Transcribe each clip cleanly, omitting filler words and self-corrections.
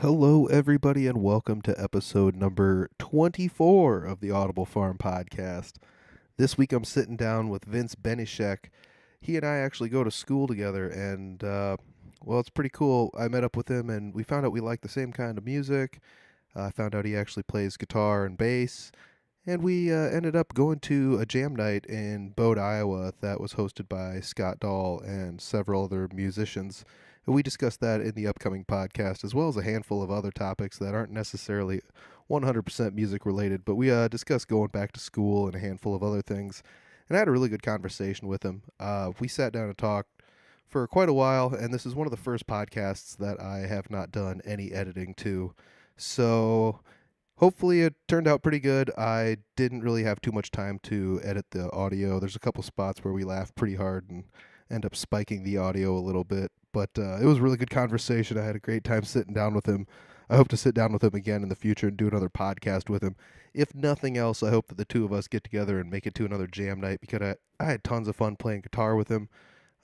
Hello, everybody, and welcome to episode number 24 of the Audible Farm podcast. This week I'm sitting down with Vince Benyshek. He and I actually go to school together, and, well, it's pretty cool. I met up with him, and we found out we like the same kind of music. I found out he actually plays guitar and bass, and we ended up going to a jam night in Bode, Iowa that was hosted by Scott Dahl and several other musicians. And we discussed that in the upcoming podcast, as well as a handful of other topics that aren't necessarily 100% music related, but we discussed going back to school and a handful of other things. And I had a really good conversation with him. We sat down and talked for quite a while, and this is one of the first podcasts that I have not done any editing to. So hopefully it turned out pretty good. I didn't really have too much time to edit the audio. There's a couple spots where we laugh pretty hard and end up spiking the audio a little bit. But it was a really good conversation. I had a great time sitting down with him. I hope to sit down with him again in the future and do another podcast with him. If nothing else, I hope that the two of us get together and make it to another jam night because I had tons of fun playing guitar with him.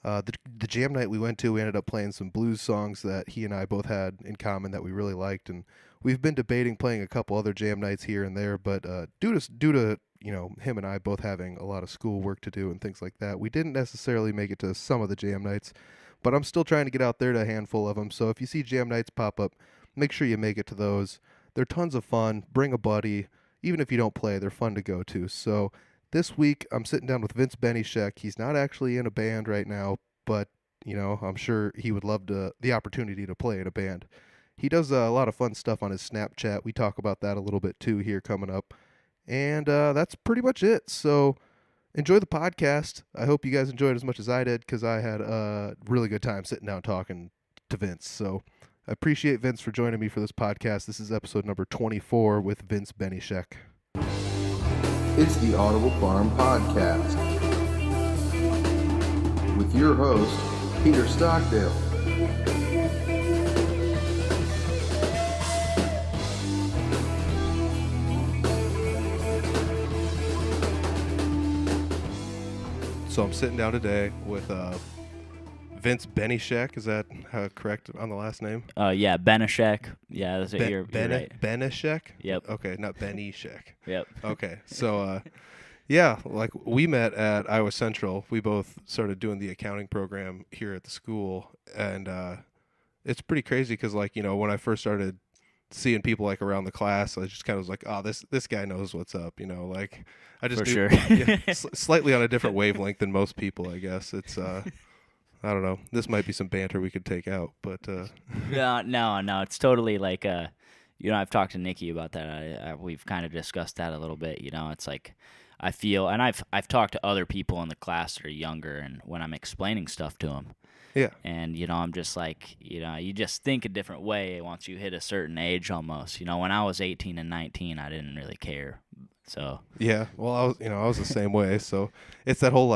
The jam night we went to, we ended up playing some blues songs that he and I both had in common that we really liked, and we've been debating playing a couple other jam nights here and there, but due to him and I both having a lot of school work to do and things like that, we didn't necessarily make it to some of the jam nights. But I'm still trying to get out there to a handful of them. So if you see jam nights pop up, make sure you make it to those. They're tons of fun. Bring a buddy. Even if you don't play, they're fun to go to. So this week, I'm sitting down with Vince Benyshek. He's not actually in a band right now, but, I'm sure he would love the opportunity to play in a band. He does a lot of fun stuff on his Snapchat. We talk about that a little bit, too, here coming up. And that's pretty much it. So enjoy the podcast. I hope you guys enjoyed as much as I did because I had a really good time sitting down talking to Vince. So I appreciate Vince for joining me for this podcast. This is episode number 24 with Vince Benyshek. It's the Audible Farm Podcast with your host, Peter Stockdale. So I'm sitting down today with Vince Benyshek. Is that correct on the last name? Yeah, Benyshek. Yeah, that's it. You're right. Benyshek? Yep. Okay, not Benyshek. Yep. Okay, so yeah, like we met at Iowa Central. We both started doing the accounting program here at the school, and it's pretty crazy because, when I first started seeing people around the class, I just kind of was like, oh, this guy knows what's up, I just For knew, sure. yeah, slightly on a different wavelength than most people, I guess. It's I don't know. This might be some banter we could take out, but No. It's totally like I've talked to Nikki about that. We've kind of discussed that a little bit. It's like I feel, and I've talked to other people in the class that are younger, and when I'm explaining stuff to them. yeah. And, I'm just like, you just think a different way once you hit a certain age almost. When I was 18 and 19, I didn't really care. So Yeah, well, I was the same way. So it's that whole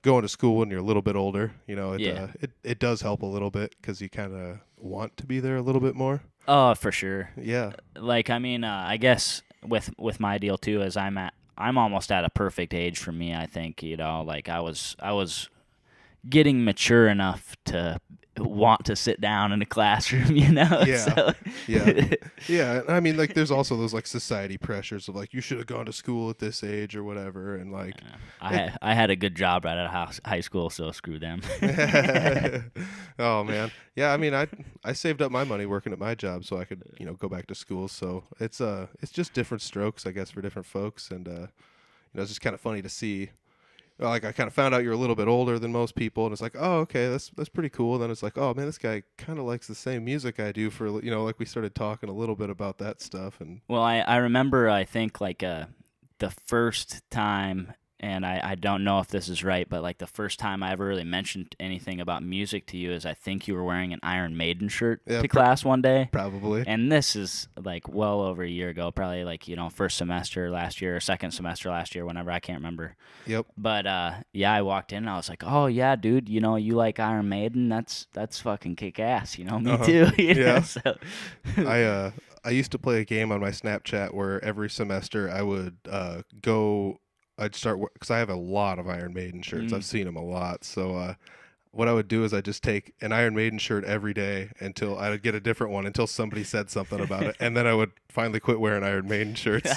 going to school when you're a little bit older. It does help a little bit because you kind of want to be there a little bit more. Oh, for sure. Yeah, I guess with my deal too is I'm almost at a perfect age for me. I think I was getting mature enough to want to sit down in a classroom. Yeah. So. yeah, yeah. I mean, there's also those society pressures of you should have gone to school at this age or whatever, and I had a good job right out of high school, so screw them. Oh man, yeah. I mean, I saved up my money working at my job so I could go back to school. So it's just different strokes, I guess, for different folks, and it's just kind of funny to see. I kind of found out you're a little bit older than most people, and it's like, oh, okay, that's pretty cool. And then it's like, oh man, this guy kind of likes the same music I do. For we started talking a little bit about that stuff, and Well, I remember, I think the first time, and I don't know if this is right, but the first time I ever really mentioned anything about music to you is I think you were wearing an Iron Maiden shirt to class one day. probably. And this is well over a year ago, probably first semester last year or second semester last year, whenever, I can't remember. Yep. But yeah, I walked in and I was like, oh yeah, dude, you like Iron Maiden? That's fucking kick ass, me too. Yeah. So. I used to play a game on my Snapchat where every semester I would I'd start because I have a lot of Iron Maiden shirts. I've seen them a lot, so what I would do is I just take an Iron Maiden shirt every day until I would get a different one until somebody said something about it, and then I would finally quit wearing Iron Maiden shirts.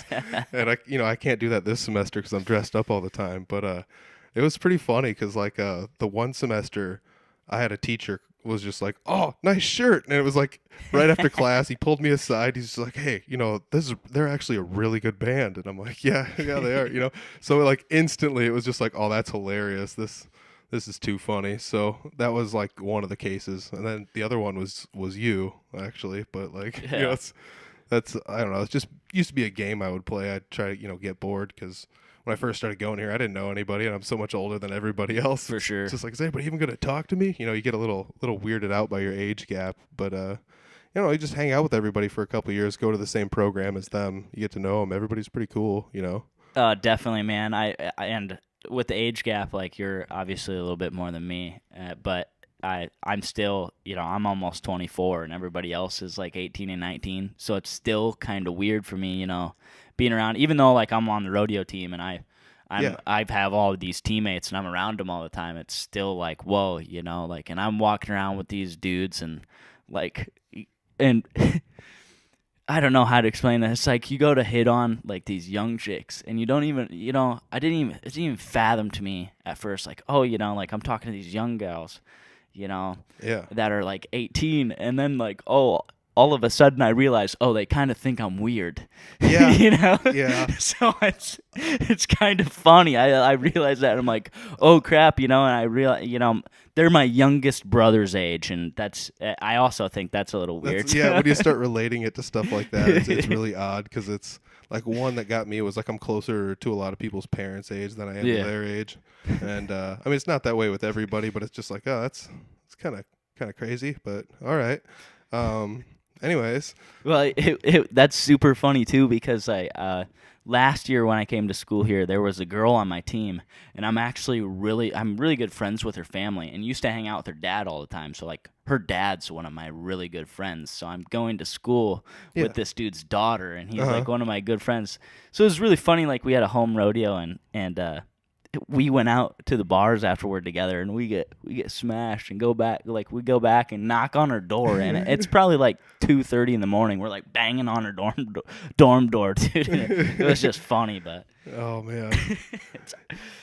And I can't do that this semester because I'm dressed up all the time. But it was pretty funny because like the one semester I had a teacher was just like, "Oh, nice shirt," and it was like right after class he pulled me aside. He's just like, "Hey, they're actually a really good band," and I'm like, "Yeah, yeah, they are." So like instantly it was just like, "Oh, that's hilarious. This is too funny." So that was like one of the cases, and then the other one was you actually, but like that's I don't know. It just used to be a game I would play. I'd try to get bored because when I first started going here, I didn't know anybody, and I'm so much older than everybody else. For sure. It's just like, is anybody even going to talk to me? You get a little weirded out by your age gap, but you just hang out with everybody for a couple of years, go to the same program as them, you get to know them. Everybody's pretty cool. Definitely, man. And with the age gap, like you're obviously a little bit more than me, but I'm still, I'm almost 24, and everybody else is like 18 and 19. So it's still kind of weird for me, being around, even though like I'm on the rodeo team and I have all of these teammates and I'm around them all the time. It's still like, whoa, like, and I'm walking around with these dudes and like, and I don't know how to explain this. It's like you go to hit on like these young chicks and you don't even, it didn't even fathom to me at first, like, oh, like I'm talking to these young gals, that are like 18, and then like, oh, all of a sudden I realize, oh, they kind of think I'm weird. Yeah. Yeah. So it's kind of funny. I realize that, and I'm like, oh crap, and I realize, they're my youngest brother's age, and I also think that's a little weird. When you start relating it to stuff like that, it's really odd because it's like one that got me was like I'm closer to a lot of people's parents' age than I am to their age, and I mean it's not that way with everybody, but it's just like, oh, it's kind of crazy, but all right. Anyways, well, that's super funny too because last year when I came to school here, there was a girl on my team, and I'm really good friends with her family, and used to hang out with her dad all the time. So like her dad's one of my really good friends. So I'm going to school with this dude's daughter, and he's like one of my good friends. So it was really funny. Like we had a home rodeo, and we went out to the bars afterward together, and we get smashed and go back. Like we go back and knock on her door, and it's probably like 2:30 in the morning. We're like banging on her dorm door, dude. It was just funny, but oh man,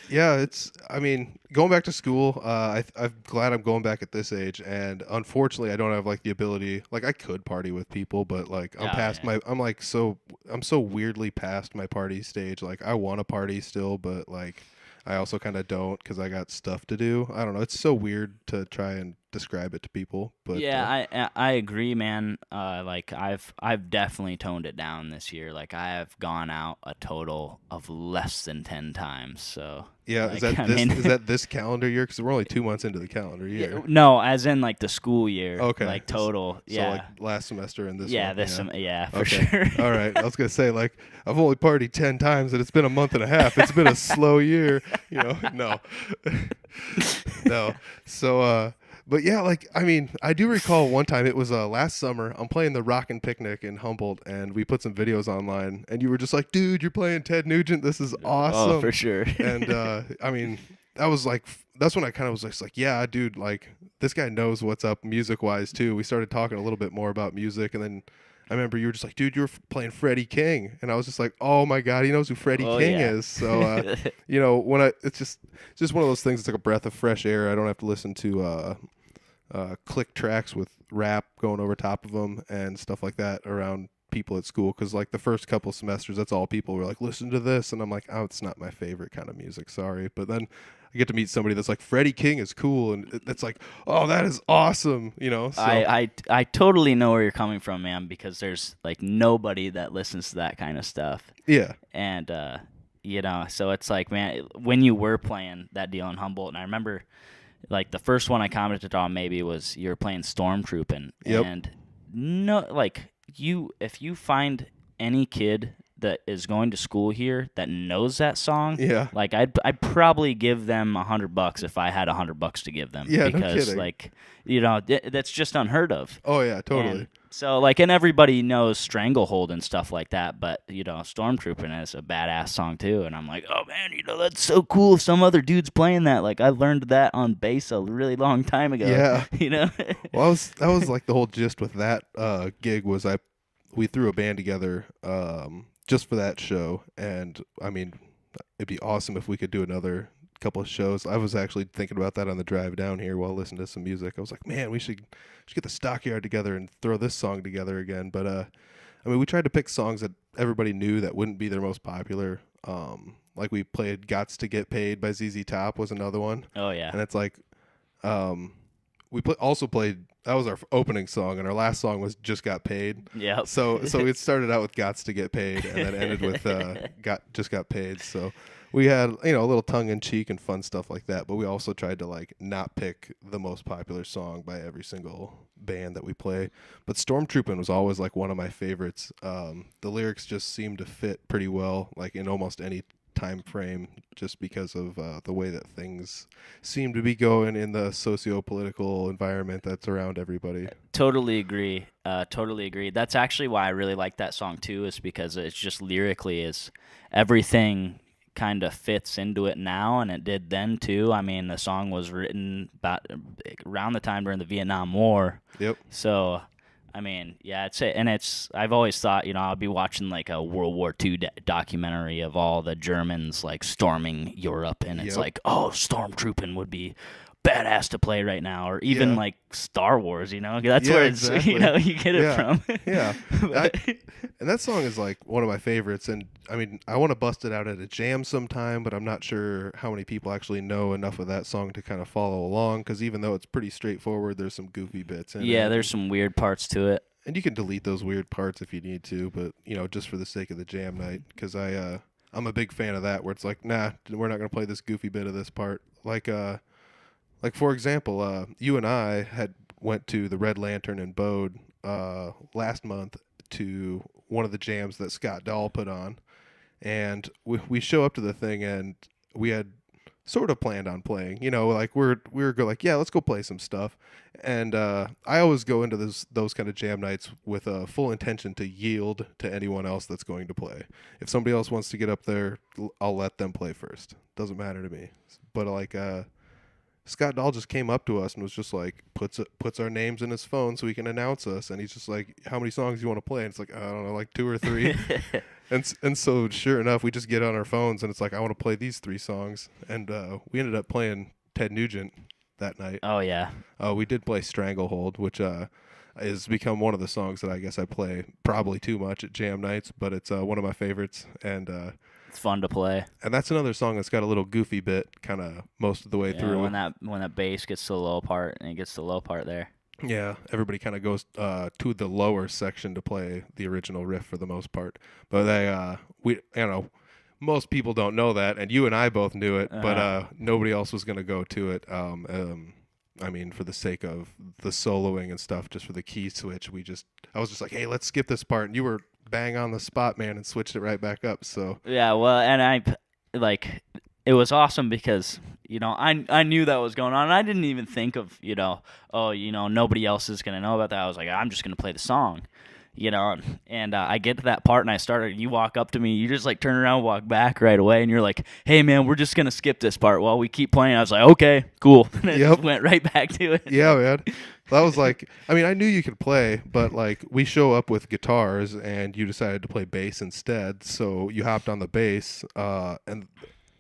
yeah. I mean, going back to school. I'm glad I'm going back at this age, and unfortunately, I don't have like the ability. Like I could party with people, but like I'm so weirdly past my party stage. Like I want to party still, but like I also kind of don't because I got stuff to do. I don't know. It's so weird to try and describe it to people. But yeah, I agree, man. Like I've definitely toned it down this year. Like I have gone out a total of less than 10 times. So yeah, like, is that this calendar year? Because we're only 2 months into the calendar year. Yeah, no, as in like the school year. Okay, like total. So yeah, like last semester and this. Yeah, one, for sure. All right, I was gonna say like I've only partied 10 times and it's been a month and a half. It's been a slow year. No. No. So. But yeah, like, I mean, I do recall one time, it was last summer, I'm playing the Rockin' Picnic in Humboldt, and we put some videos online, and you were just like, dude, you're playing Ted Nugent, this is awesome. Oh, for sure. And, I mean, that's when I kind of was just like, yeah, dude, like, this guy knows what's up music-wise, too. We started talking a little bit more about music, and then I remember you were just like, dude, you're playing Freddie King. And I was just like, oh my God, he knows who Freddie King is. So, it's just one of those things. It's like a breath of fresh air. I don't have to listen to click tracks with rap going over top of them and stuff like that around people at school. Cause like the first couple semesters, that's all people were like, listen to this. And I'm like, oh, it's not my favorite kind of music. Sorry. But then I get to meet somebody that's like, Freddie King is cool. And it's like, oh, that is awesome. So. I totally know where you're coming from, man, because there's like nobody that listens to that kind of stuff. Yeah. And, so it's like, man, when you were playing that deal in Humboldt, and I remember like the first one I commented on maybe was you were playing Stormtroopin'. Yep. And no, like if you find any kid that is going to school here that knows that song, yeah, like I'd probably give them $100 if I had $100 to give them. Yeah, because no kidding. like that's just unheard of. Oh yeah, totally. So, like, and everybody knows Stranglehold and stuff like that, but, Stormtrooping is a badass song, too. And I'm like, oh, man, that's so cool. Some other dude's playing that. Like, I learned that on bass a really long time ago, Yeah. Well, that was like the whole gist with that gig was we threw a band together just for that show. And, I mean, it'd be awesome if we could do another couple of shows. I was actually thinking about that on the drive down here while listening to some music. I was like, man, we should get the Stockyard together and throw this song together again. But I mean, we tried to pick songs that everybody knew that wouldn't be their most popular. Like we played "Gots to Get Paid" by ZZ Top was another one. Oh yeah. And it's like, also played, that was our opening song, and our last song was "Just Got Paid." Yeah. So it started out with "Gots to Get Paid" and then ended with Just Got Paid. So we had, a little tongue in cheek and fun stuff like that, but we also tried to like not pick the most popular song by every single band that we play. But Stormtroopin' was always like one of my favorites. The lyrics just seemed to fit pretty well, like in almost any time frame, just because of the way that things seem to be going in the socio-political environment that's around everybody. Totally agree. Totally agree. That's actually why I really like that song too, is because it's just lyrically is everything kind of fits into it now, and it did then too. I mean, the song was written about around the time during the Vietnam War. Yep. So, I mean, yeah, I've always thought, I'll be watching like a World War II documentary of all the Germans like storming Europe, and it's like, oh, Stormtrooping would be badass to play right now, or even like Star Wars, that's where it's, exactly. You get it from. Yeah. And that song is like one of my favorites. And I mean, I want to bust it out at a jam sometime, but I'm not sure how many people actually know enough of that song to kind of follow along. Because even though it's pretty straightforward, there's some goofy bits in it. Yeah, there's some weird parts to it. And you can delete those weird parts if you need to, but just for the sake of the jam night, because I'm a big fan of that, where it's like, nah, we're not gonna play this goofy bit of this part. Like for example, you and I had went to the Red Lantern in Bode last month to one of the jams that Scott Dahl put on, and we show up to the thing, and we had sort of planned on playing, like we were like, yeah, let's go play some stuff. And I always go into those kind of jam nights with a full intention to yield to anyone else that's going to play. If somebody else wants to get up there, I'll let them play first. Doesn't matter to me. But like Scott Dahl just came up to us and was just like, puts our names in his phone so he can announce us, and he's just like, how many songs do you want to play? And it's like, I don't know, like 2 or 3. and so sure enough, we just get on our phones and it's like, I want to play these 3 songs, and we ended up playing Ted Nugent that night. Oh yeah. We did play Stranglehold, which has become one of the songs that I guess I play probably too much at jam nights, but it's one of my favorites, and it's fun to play. And that's another song that's got a little goofy bit kind of most of the way through. When that bass gets to the low part, and it gets to the low part there. Yeah, everybody kind of goes to the lower section to play the original riff for the most part. But most people don't know that, and you and I both knew it, but nobody else was going to go to it. I mean, for the sake of the soloing and stuff, just for the key switch, I was just like, hey, let's skip this part, and you were bang on the spot, man, and switched it right back up. So yeah, well, and it was awesome because I knew that was going on. I didn't even think of nobody else is gonna know about that. I was like, I'm just gonna play the song, and I get to that part and you walk up to me, you just like turn around, walk back right away, and you're like, hey man, we're just gonna skip this part while we keep playing. I was like, okay, cool. And it just went right back to it. Yeah, man. That was like, I mean, I knew you could play, but like we show up with guitars and you decided to play bass instead. So you hopped on the bass, and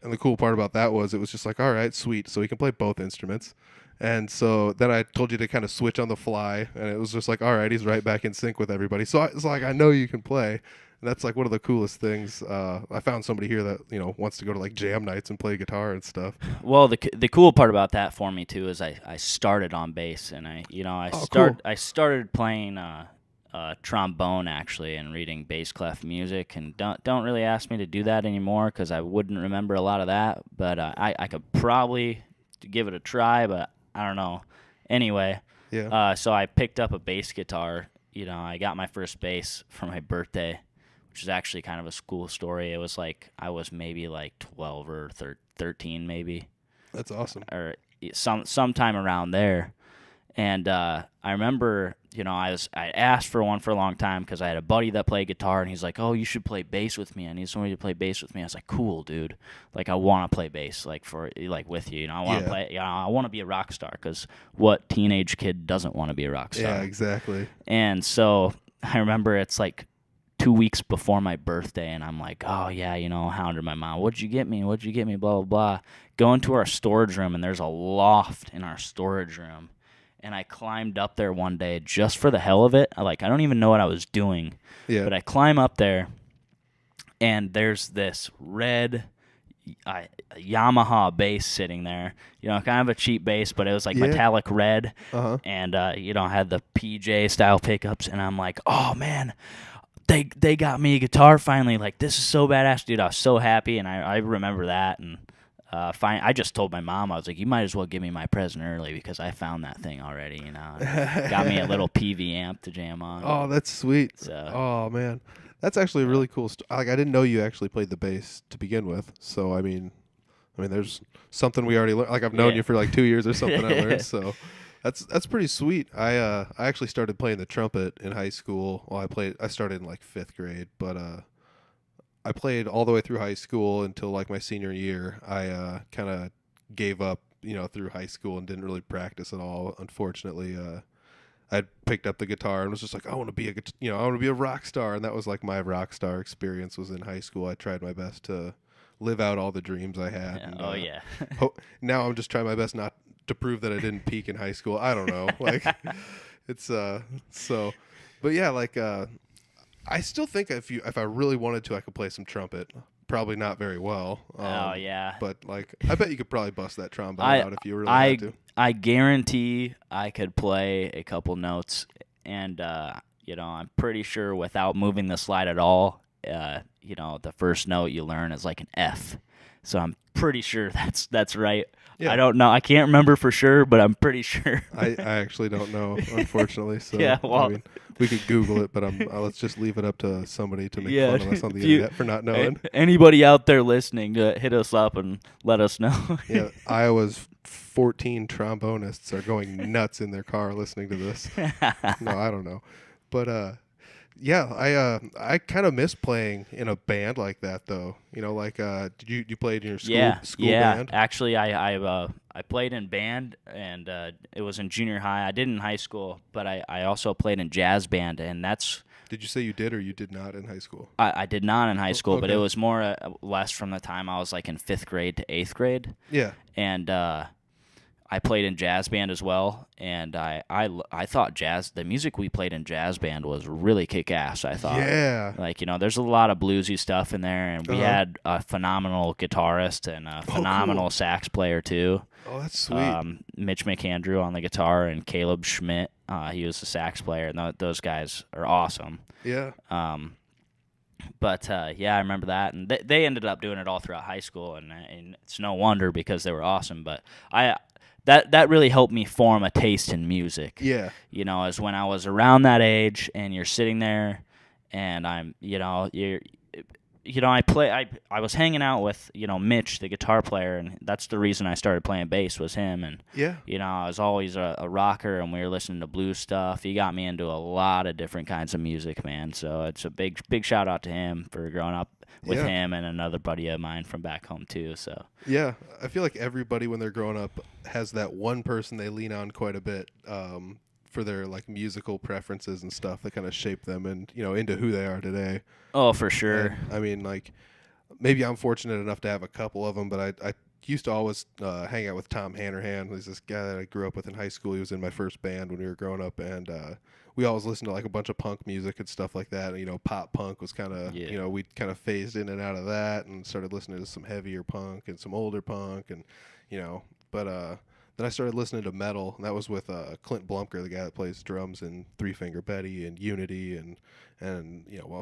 the cool part about that was it was just like, all right, sweet. So he can play both instruments. And so then I told you to kind of switch on the fly, and it was just like, all right, he's right back in sync with everybody. So it's like, I know you can play. And that's like one of the coolest things. I found somebody here that wants to go to like jam nights and play guitar and stuff. Well, the cool part about that for me too is I started on bass, and I started playing trombone actually, and reading bass clef music, and don't really ask me to do that anymore because I wouldn't remember a lot of that. But I could probably give it a try, but I don't know. Anyway, yeah. So I picked up a bass guitar. I got my first bass for my birthday, which is actually kind of a cool story. It was like I was maybe like 12 or 13 maybe. That's awesome. Or sometime around there. And I remember, I asked for one for a long time because I had a buddy that played guitar, and he's like, "Oh, you should play bass with me. I need somebody to play bass with me." I was like, "Cool, dude. Like, I want to play bass, like with you. I want to Yeah. play. I want to be a rock star. Because what teenage kid doesn't want to be a rock star?" Yeah, exactly. And so I remember it's like 2 weeks before my birthday, and I'm like, "Oh yeah, hounded my mom. What'd you get me? What'd you get me? Blah blah blah." Go into our storage room, and there's a loft in our storage room. And I climbed up there one day just for the hell of it. I don't even know what I was doing, Yeah. but I climb up there, and there's this red Yamaha bass sitting there. Kind of a cheap bass, but it was like Yeah. metallic red, Uh-huh. and had the PJ style pickups. And I'm like, "Oh man, they got me a guitar finally. Like, this is so badass, dude." I was so happy, and I remember that. And I just told my mom, I was like, "You might as well give me my present early because I found that thing already." Got me a little PV amp to jam on. Oh, that's sweet. So, Oh man, that's actually a really cool. Like, I didn't know you actually played the bass to begin with. So I mean, there's something we already learned. Like, I've known Yeah. you for like 2 years or something. I learned. So that's pretty sweet. I actually started playing the trumpet in high school. Well, I started in like 5th grade, but I played all the way through high school until like my senior year. I kind of gave up, through high school and didn't really practice at all. Unfortunately, I picked up the guitar and was just like, I want to be I want to be a rock star, and that was like my rock star experience was in high school. I tried my best to live out all the dreams I had. yeah. And, Oh yeah. now I'm just trying my best not to prove that I didn't peak in high school. I don't know, like it's so, but yeah, like I still think if I really wanted to, I could play some trumpet. Probably not very well. Oh yeah. But like, I bet you could probably bust that trombone I out if you really I had to. I guarantee I could play a couple notes, and I'm pretty sure without moving the slide at all, the first note you learn is like an F. So I'm pretty sure that's right. Yeah. I don't know. I can't remember for sure, but I'm pretty sure. I actually don't know, unfortunately. So Yeah, well- we could Google it, but let's just leave it up to somebody to make Yeah, fun of us on the if you- internet for not knowing. Anybody out there listening, hit us up and let us know. Yeah, Iowa's 14 trombonists are going nuts in their car listening to this. No, I don't know, but yeah, I kind of miss playing in a band like that though. Like did you play in your school band? Actually, I played in band, and it was in junior high. I did in high school, but I also played in jazz band, and that's. Did you say you did or you did not in high school? I did not in high school, but okay. it was more less from the time I was like in 5th grade to 8th grade, Yeah. and I played in jazz band as well, and I thought the music we played in jazz band was really kick-ass, I thought. Yeah. Like, there's a lot of bluesy stuff in there, and we had a phenomenal guitarist and a phenomenal cool. sax player, too. Oh, that's sweet. Mitch McAndrew on the guitar and Caleb Schmidt, he was the sax player, and those guys are awesome. Yeah. But yeah, I remember that, and they ended up doing it all throughout high school, and it's no wonder because they were awesome. But that really helped me form a taste in music. Yeah. As when I was around that age, and you're sitting there, and I'm, I was hanging out with, Mitch, the guitar player, and that's the reason I started playing bass was him. And Yeah. I was always a rocker, and we were listening to blues stuff. He got me into a lot of different kinds of music, man. So it's a big shout out to him for growing up with Yeah. him and another buddy of mine from back home too. So Yeah. I feel like everybody when they're growing up has that one person they lean on quite a bit for their like musical preferences and stuff that kind of shape them and into who they are today. oh, for sure. And, I mean, like, maybe I'm fortunate enough to have a couple of them, but I used to always hang out with Tom Hannerhan, who's this guy that I grew up with in high school. He was in my first band when we were growing up, and we always listened to like a bunch of punk music and stuff like that. Pop punk was kind of, we kind of phased in and out of that and started listening to some heavier punk and some older punk, and but then I started listening to metal, and that was with Clint Blumker, the guy that plays drums in Three Finger Betty and Unity and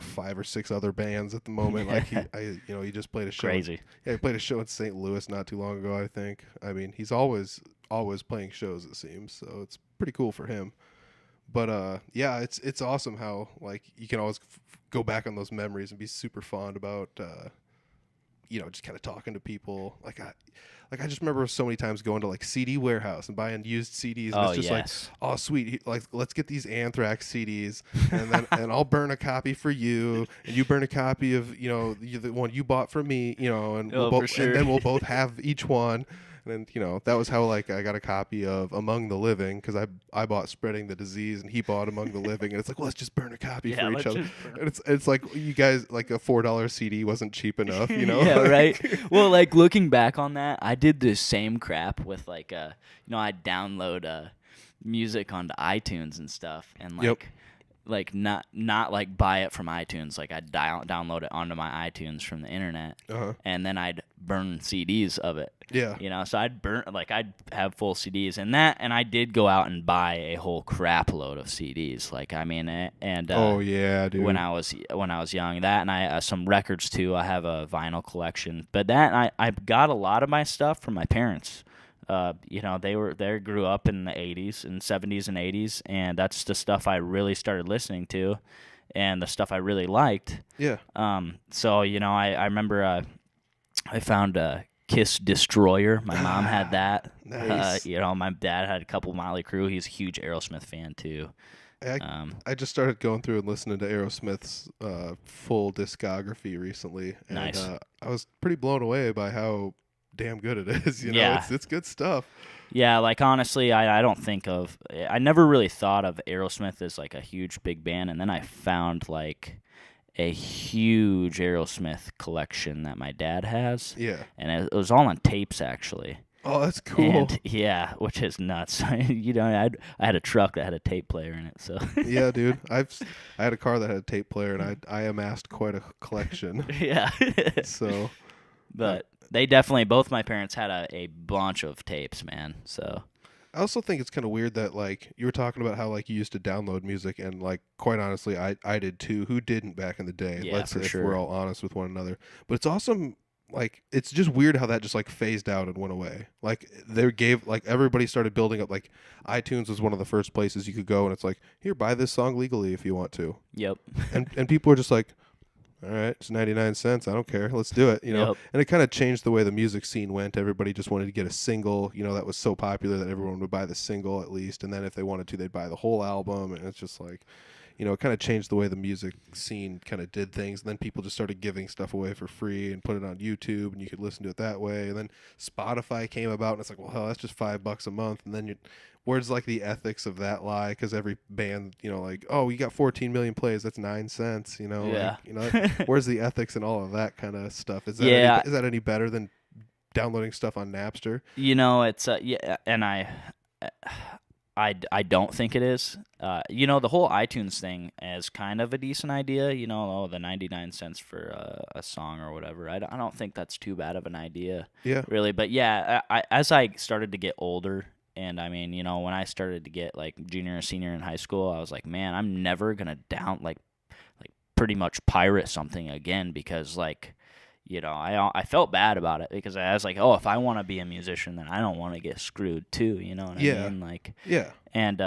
5 or 6 other bands at the moment. Like he just played a show. Crazy. He played a show in St. Louis not too long ago, I think. I mean, he's always playing shows, it seems. So it's pretty cool for him. But yeah, it's awesome how like you can always go back on those memories and be super fond about just kind of talking to people. I just remember so many times going to like CD warehouse and buying used CDs, and Oh, it's just yes. like, oh sweet, like let's get these Anthrax CDs, and then and I'll burn a copy for you, and you burn a copy of the one you bought for me, and Oh, for sure. and then we'll both have each one. And that was how like I got a copy of Among the Living, because I bought Spreading the Disease and he bought Among the Living, and it's like, well, let's just burn a copy for each other. And it's like, you guys, like a $4 CD wasn't cheap enough, Yeah, right. Well, like looking back on that, I did the same crap with like I'd download music onto iTunes and stuff, and like. Yep. Like not like buy it from iTunes. Like I'd download it onto my iTunes from the internet, and then I'd burn CDs of it. Yeah. So I'd have full CDs, and I did go out and buy a whole crap load of CDs. Like Oh yeah, dude. when I was young, that, and I some records too. I have a vinyl collection, but I got a lot of my stuff from my parents. They grew up in the 80s and 70s and 80s, and that's the stuff I really started listening to, and the stuff I really liked. Yeah. So I remember I found a Kiss Destroyer. My mom had that. Nice. My dad had a couple Motley Crue. He's a huge Aerosmith fan too. I just started going through and listening to Aerosmith's full discography recently, and Nice. I was pretty blown away by how damn good it is. Yeah. It's good stuff. Yeah, like honestly, I never really thought of Aerosmith as like a huge big band, and then I found like a huge Aerosmith collection that my dad has. Yeah. And it was all on tapes actually. Oh, that's cool. And yeah, which is nuts. I had a truck that had a tape player in it, so. Yeah, dude. I had a car that had a tape player, and I amassed quite a collection. Yeah. So. But they definitely, both my parents had a bunch of tapes, man. So I also think it's kind of weird that, like, you were talking about how, like, you used to download music, and, like, quite honestly, I did too. Who didn't back in the day? Yeah, Let's for say, if sure. we're all honest with one another. But it's awesome. Like, it's just weird how that just, like, phased out and went away. Like, everybody started building up, like, iTunes was one of the first places you could go, and it's like, here, buy this song legally if you want to. Yep. And people are just like, all right, it's 99 cents. I don't care. Let's do it, Yep. And it kind of changed the way the music scene went. Everybody just wanted to get a single, that was so popular that everyone would buy the single at least. And then if they wanted to, they'd buy the whole album. And it's just like, it kind of changed the way the music scene kind of did things. And then people just started giving stuff away for free and put it on YouTube, and you could listen to it that way. And then Spotify came about, and it's like, well, hell, that's just $5 a month. And then where's like the ethics of that lie? Because every band, like, oh, you got 14 million plays, that's 9 cents. Yeah. Where's the ethics and all of that kind of stuff? Is that is that any better than downloading stuff on Napster? It's and I don't think it is. The whole iTunes thing is kind of a decent idea. The 99 cents for a song or whatever. I don't think that's too bad of an idea. Yeah. Really, but yeah, as I started to get older. And I mean, when I started to get like junior or senior in high school, I was like, man, I'm never gonna like pretty much pirate something again, because like, I felt bad about it, because I was like, oh, if I want to be a musician, then I don't want to get screwed too. You know what I mean? Like, yeah. And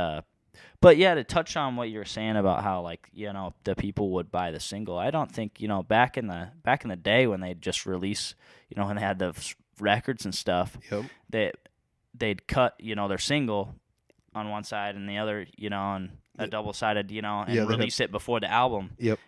but yeah, to touch on what you were saying about how like the people would buy the single, I don't think back in the day when they'd just release when they had the records and stuff, Yep. they'd cut, their single on one side and the other, on a double-sided, and release it before the album. Yep.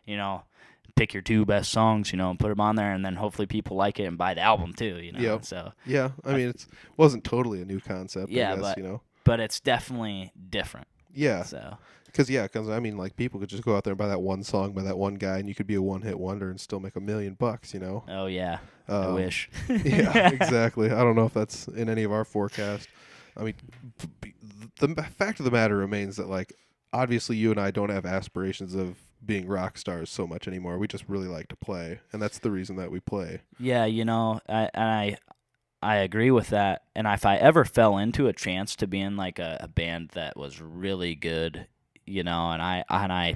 Pick your 2 best songs, and put them on there, and then hopefully people like it and buy the album too, Yep. So yeah, I mean, it wasn't totally a new concept. Yeah, I guess, but it's definitely different. Yeah. So. Because I mean, like, people could just go out there and buy that one song by that one guy, and you could be a one-hit wonder and still make $1 million. Oh yeah, I wish. Yeah, exactly. I don't know if that's in any of our forecast. I mean, the fact of the matter remains that, like, obviously you and I don't have aspirations of being rock stars so much anymore. We just really like to play, and that's the reason that we play. Yeah, I agree with that. And if I ever fell into a chance to be in like a band that was really good, and I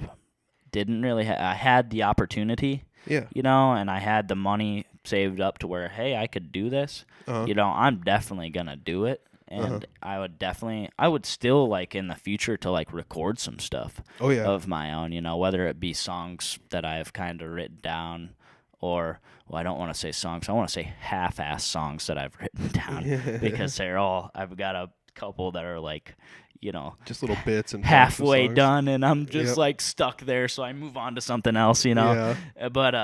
didn't really I had the opportunity, yeah, and I had the money saved up to where, hey, I could do this, I'm definitely gonna do it. And I would still like in the future to like record some stuff of my own, whether it be songs that I've kind of written down, or, well, I don't want to say songs. I want to say half-ass songs that I've written down because I've got a couple that are like, just little bits and parts of halfway songs. done, and I'm just Yep. like stuck there, so I move on to something else, Yeah. But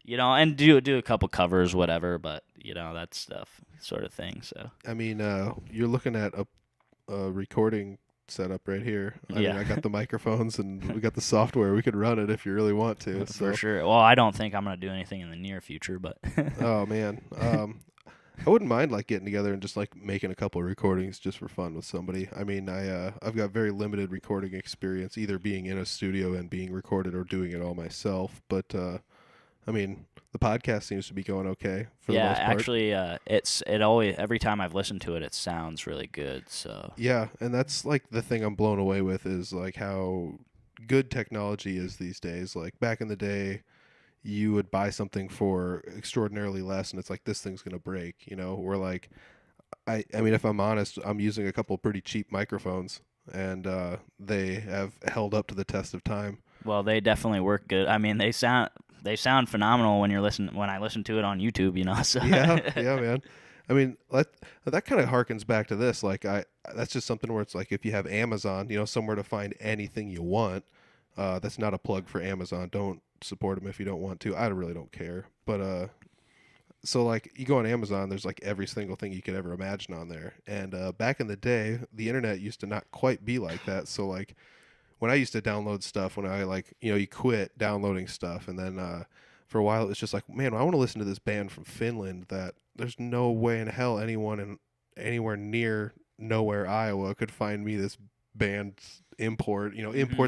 and do a couple covers, whatever. But that stuff, sort of thing. So I mean, you're looking at a recording setup right here. I mean, I got the microphones and we got the software. We could run it if you really want to. So. For sure. Well, I don't think I'm gonna do anything in the near future, but Oh man, I wouldn't mind like getting together and just like making a couple of recordings just for fun with somebody. I mean, I've got very limited recording experience, either being in a studio and being recorded or doing it all myself. But I mean, the podcast seems to be going okay for the most part. actually, it always, every time I've listened to it, it sounds really good. So Yeah, and that's like the thing I'm blown away with is like how good technology is these days. Like back in the day, you would buy something for extraordinarily less and it's like this thing's gonna break, or like I mean, if I'm honest, I'm using a couple pretty cheap microphones and they have held up to the test of time. well, they definitely work good. I mean, they sound phenomenal when I listen to it on YouTube, So Yeah, man. I mean, that kind of harkens back to this. Like that's just something where it's like if you have Amazon, somewhere to find anything you want. That's not a plug for Amazon. Don't support them if you don't want to. I really don't care. But so like you go on Amazon, there's like every single thing you could ever imagine on there. And back in the day, the internet used to not quite be like that. So like when I used to download stuff, when I like you quit downloading stuff, and then for a while it was just like, man, I want to listen to this band from Finland that there's no way in hell anyone anywhere near nowhere Iowa could find me this band import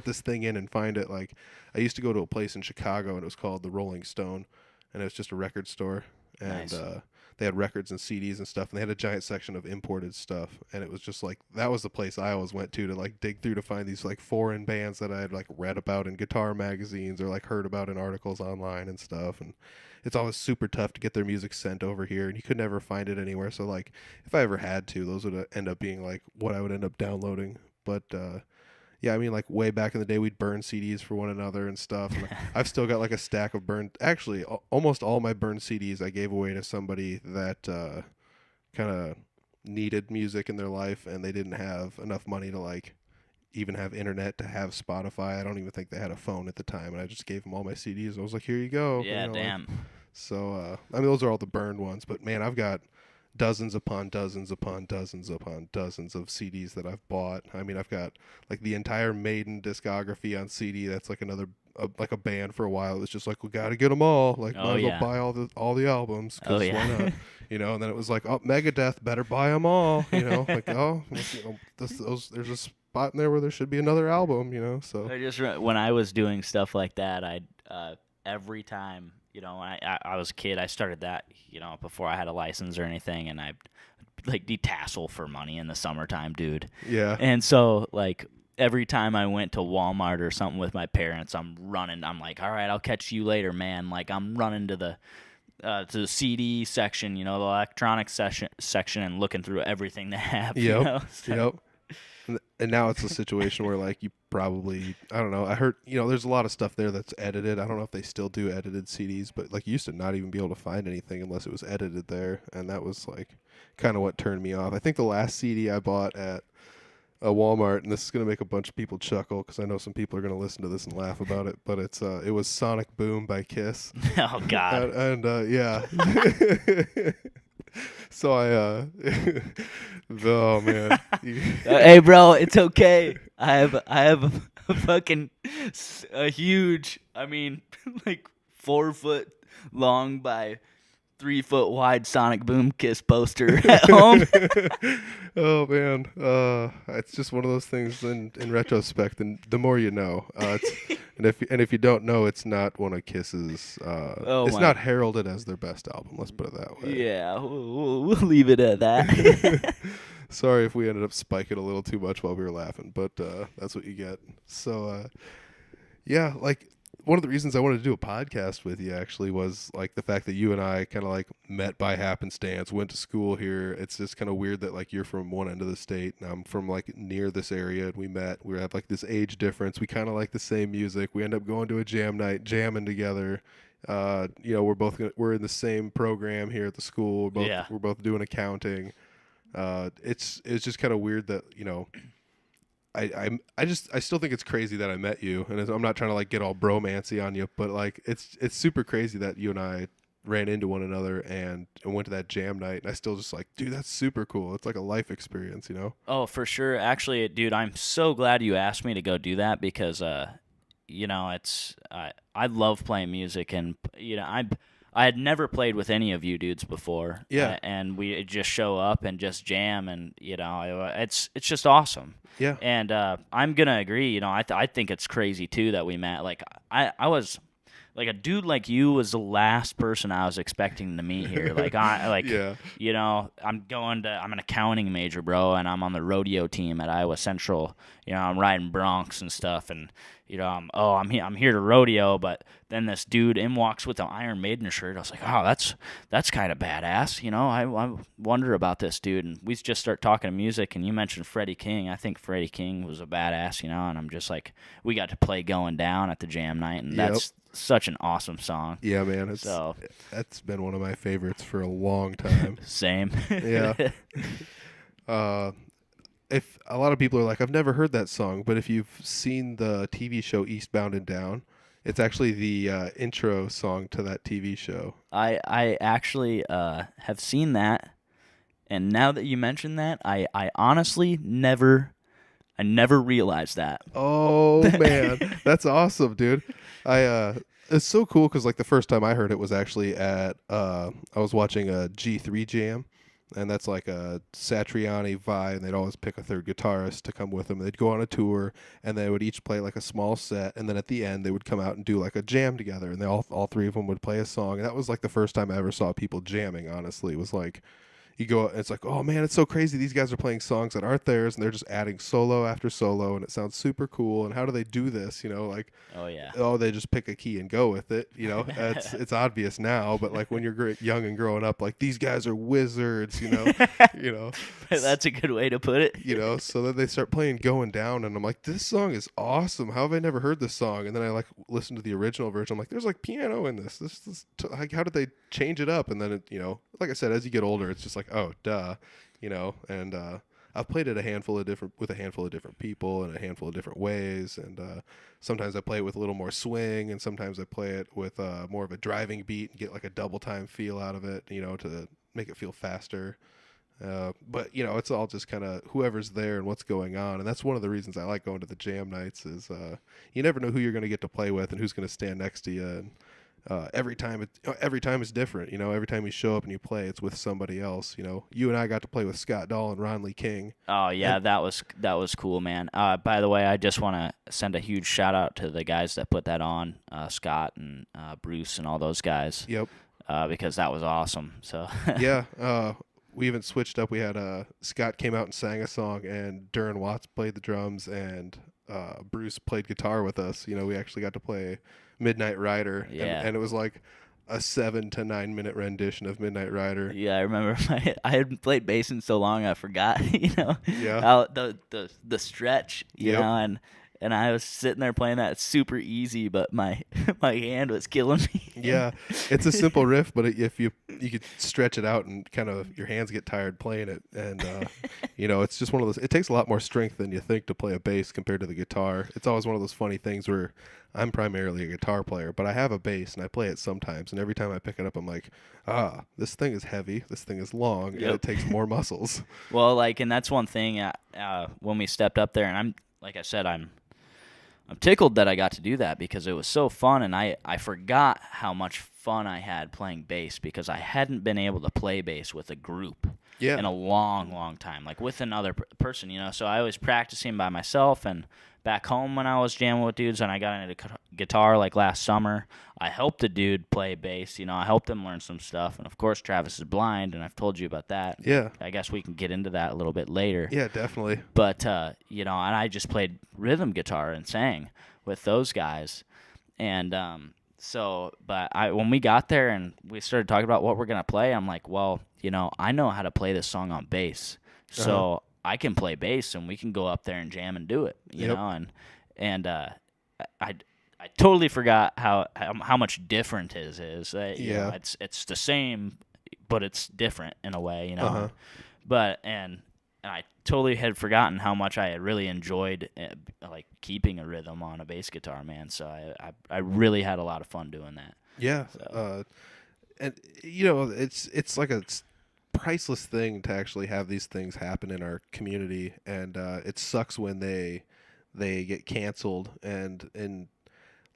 this thing in and find it. Like I used to go to a place in Chicago and it was called the Rolling Stone, and it was just a record store, and Nice. they had records and CDs and stuff, and they had a giant section of imported stuff, and it was just like that was the place I always went to like dig through to find these like foreign bands that I had like read about in guitar magazines or like heard about in articles online and stuff. And it's always super tough to get their music sent over here, and you could never find it anywhere. So like if I ever had to, those would end up being like what I would end up downloading. But yeah, I mean, like way back in the day, we'd burn CDs for one another and stuff. And I've still got like a stack of burned. Actually, almost all my burned CDs I gave away to somebody that kind of needed music in their life, and they didn't have enough money to like even have internet to have Spotify. I don't even think they had a phone at the time, and I just gave them all my CDs. I was like, here you go. Yeah, damn. Like, so I mean, those are all the burned ones. But man, I've got dozens upon dozens upon dozens upon dozens of CDs that I've bought. I mean, I've got like the entire Maiden discography on CD. That's like another like a band for a while. It's just like we got to get them all. Like might as well buy all the albums. Cause why not? And then it was like, oh, Megadeth, better buy them all. Like there's a spot in there where there should be another album. So I just when I was doing stuff like that, I'd every time. When I was a kid, I started that, before I had a license or anything, and I'd like detassel for money in the summertime, dude. Yeah. And so like every time I went to Walmart or something with my parents, I'm running. I'm like, all right, I'll catch you later, man. Like I'm running to the CD section, the electronic section, and looking through everything they have. Yep. So, Yep. And now it's a situation where like you probably, I don't know, I heard, there's a lot of stuff there that's edited. I don't know if they still do edited CDs, but like you used to not even be able to find anything unless it was edited there. And that was like kind of what turned me off. I think the last CD I bought at a Walmart, and this is going to make a bunch of people chuckle because I know some people are going to listen to this and laugh about it, but it was Sonic Boom by Kiss. Oh God. And yeah. So I oh man. Hey bro, it's okay. I have a fucking a huge, I mean, like 4 foot long by 3 foot wide Sonic Boom Kiss poster at home. Oh man, it's just one of those things. In retrospect, and the more you know, and if you don't know, it's not one of Kiss's. It's not heralded as their best album. Let's put it that way. Yeah, we'll leave it at that. Sorry if we ended up spiking a little too much while we were laughing, but that's what you get. So yeah, like. One of the reasons I wanted to do a podcast with you actually was like the fact that you and I kind of like met by happenstance, went to school here. It's just kind of weird that like you're from one end of the state and I'm from like near this area, and we met. We have like this age difference. We kind of like the same music. We end up going to a jam night, jamming together. We're in the same program here at the school. Yeah. We're both doing accounting. It's just kind of weird that I still think it's crazy that I met you, and I'm not trying to like get all bromancy on you, but like it's super crazy that you and I ran into one another and went to that jam night, and I still just like, dude, that's super cool. It's like a life experience, you know? Oh, for sure. Actually, dude, I'm so glad you asked me to go do that because, it's I love playing music, and I had never played with any of you dudes before. Yeah. And we just show up and just jam, and it's just awesome. Yeah. And I'm gonna agree. I think it's crazy too that we met. Like I was. Like a dude like you was the last person I was expecting to meet here. Yeah. I'm an accounting major, bro, and I'm on the rodeo team at Iowa Central. I'm riding broncs and stuff, and I'm here to rodeo. But then this dude in walks with an Iron Maiden shirt. I was like, oh, that's kind of badass. I wonder about this dude, and we just start talking music. And you mentioned Freddie King. I think Freddie King was a badass. And I'm just like, we got to play Going Down at the jam night, and that's such an awesome song. Yeah, man. That's been one of my favorites for a long time. Same. Yeah. If a lot of people are like, I've never heard that song, but if you've seen the TV show Eastbound and Down, it's actually the intro song to that TV show. I actually have seen that, and now that you mention that, I honestly never realized that. Oh man, that's awesome, dude. It's so cool because like the first time I heard it was actually at I was watching a G3 jam, and that's like a Satriani vibe, and they'd always pick a third guitarist to come with them. They'd go on a tour, and they would each play like a small set, and then at the end they would come out and do like a jam together, and they all three of them would play a song, and that was like the first time I ever saw people jamming. Honestly, it was like. You go, it's like, oh man, it's so crazy. These guys are playing songs that aren't theirs, and they're just adding solo after solo, and it sounds super cool. And how do they do this? Oh yeah. Oh, they just pick a key and go with it. It's obvious now, but like when you're young and growing up, like these guys are wizards. That's a good way to put it. So then they start playing Going Down, and I'm like, this song is awesome. How have I never heard this song? And then I like listen to the original version. I'm like, there's like piano in this. Like, how did they change it up? And then like I said, as you get older, it's just like, oh, duh, and I've played it with a handful of different people in a handful of different ways, and sometimes I play it with a little more swing, and sometimes I play it with more of a driving beat and get like a double time feel out of it, to make it feel faster. But it's all just kind of whoever's there and what's going on, and that's one of the reasons I like going to the jam nights is you never know who you're going to get to play with and who's going to stand next to you. And every time is different. Every time you show up and you play, it's with somebody else. You and I got to play with Scott Dahl and Ron Lee King. Oh yeah, that was cool, man. By the way, I just want to send a huge shout out to the guys that put that on, Scott and Bruce and all those guys. Yep. Because that was awesome. So yeah. We even switched up. We had Scott came out and sang a song, and Duran Watts played the drums, and Bruce played guitar with us. We actually got to play Midnight Rider, and it was like a 7 to 9 minute rendition of Midnight Rider. Yeah, I remember. I hadn't played bass in so long, I forgot. Yeah. How the stretch, Yep. and I was sitting there playing that super easy, but my hand was killing me. Yeah, it's a simple riff, but if you could stretch it out and kind of your hands get tired playing it, and it's just one of those. It takes a lot more strength than you think to play a bass compared to the guitar. It's always one of those funny things where I'm primarily a guitar player, but I have a bass and I play it sometimes, and every time I pick it up, I'm like, this thing is heavy, this thing is long, and it takes more muscles. Well, and that's one thing. When we stepped up there, and I'm tickled that I got to do that because it was so fun, and I forgot how much fun I had playing bass because I hadn't been able to play bass with a group in a long, long time, like with another person, So I was practicing by myself, and back home when I was jamming with dudes and I got into guitar like last summer, I helped a dude play bass. I helped him learn some stuff, and of course Travis is blind, and I've told you about that. Yeah. I guess we can get into that a little bit later. Yeah, definitely. But, and I just played rhythm guitar and sang with those guys. And when we got there and we started talking about what we're going to play, I'm like, well, I know how to play this song on bass. So I can play bass, and we can go up there and jam and do it, you know? And I I totally forgot how much different his is. You know, Yeah. it's the same, but it's different in a way, you know. Uh-huh. But and I totally had forgotten how much I had really enjoyed like keeping a rhythm on a bass guitar, man. So I really had a lot of fun doing that. Yeah. So. And you know, it's like a priceless thing to actually have these things happen in our community, and it sucks when they get canceled. And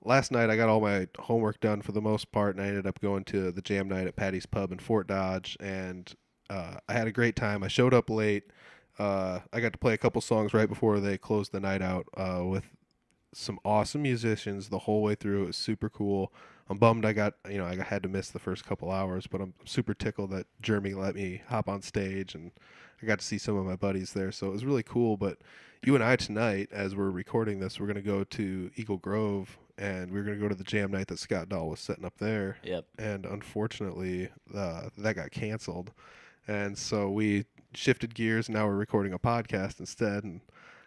last night I got all my homework done for the most part, and I ended up going to the jam night at Patty's Pub in Fort Dodge, and I had a great time. I showed up late. I got to play a couple songs right before they closed the night out with some awesome musicians the whole way through. It was super cool. I'm bummed I had to miss the first couple hours, but I'm super tickled that Jeremy let me hop on stage, and I got to see some of my buddies there. So it was really cool. But you and I tonight, as we're recording this, we're going to go to Eagle Grove, and we're going to go to the jam night that Scott Dahl was setting up there. Yep. And unfortunately, that got canceled. And so we shifted gears, and now we're recording a podcast instead. And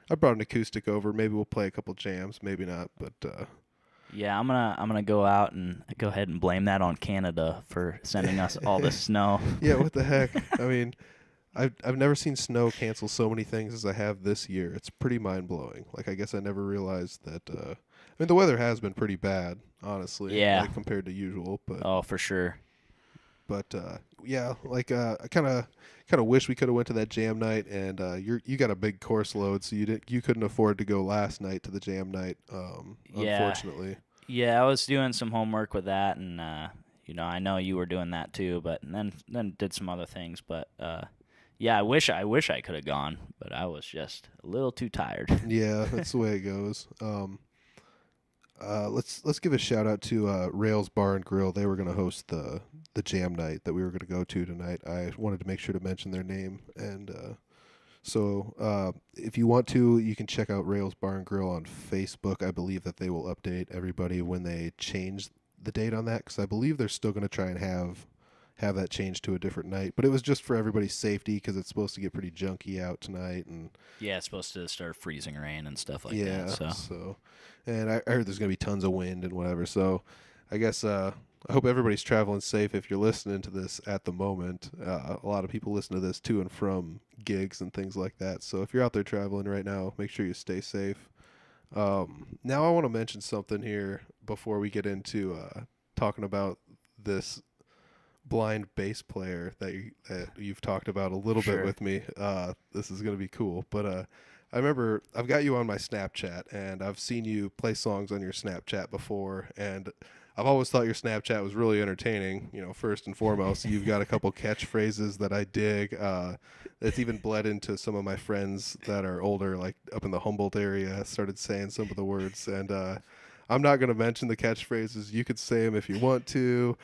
I brought an acoustic over. Maybe we'll play a couple jams, maybe not. But Yeah, I'm gonna go out and go ahead and blame that on Canada for sending us all this snow. yeah, what the heck? I mean, I've never seen snow cancel so many things as I have this year. It's pretty mind blowing. Like, I guess I never realized that. I mean, the weather has been pretty bad, honestly. Yeah. Like, compared to usual, but. Oh, for sure. But yeah, like I kind of wish we could have went to that jam night, and you got a big course load, so you couldn't afford to go last night to the jam night. Yeah. Unfortunately. Yeah, I was doing some homework with that, and you know, I know you were doing that too, but then did some other things. But yeah, I wish I could have gone, but I was just a little too tired. Yeah, that's the way it goes. Let's give a shout out to Rails Bar and Grill. They were going to host the jam night that we were going to go to tonight. I wanted to make sure to mention their name, and so if you want to, you can check out Rails Bar and Grill on Facebook. I believe that they will update everybody when they change the date on that, because I believe they're still going to try and have that changed to a different night. But it was just for everybody's safety, because it's supposed to get pretty junky out tonight, and Yeah, it's supposed to start freezing rain and stuff like yeah, that. So and I heard there's gonna be tons of wind and whatever. So I guess I hope everybody's traveling safe. If you're listening to this at the moment, a lot of people listen to this to and from gigs and things like that. So if you're out there traveling right now, make sure you stay safe. Now I want to mention something here before we get into talking about this blind bass player that you've talked about a little bit Sure. with me. This is going to be cool. But I remember I've got you on my Snapchat, and I've seen you play songs on your Snapchat before, and I've always thought your Snapchat was really entertaining. You know, first and foremost, you've got a couple catchphrases that I dig. It's even bled into some of my friends that are older, like up in the Humboldt area, started saying some of the words. And I'm not going to mention the catchphrases. You could say them if you want to.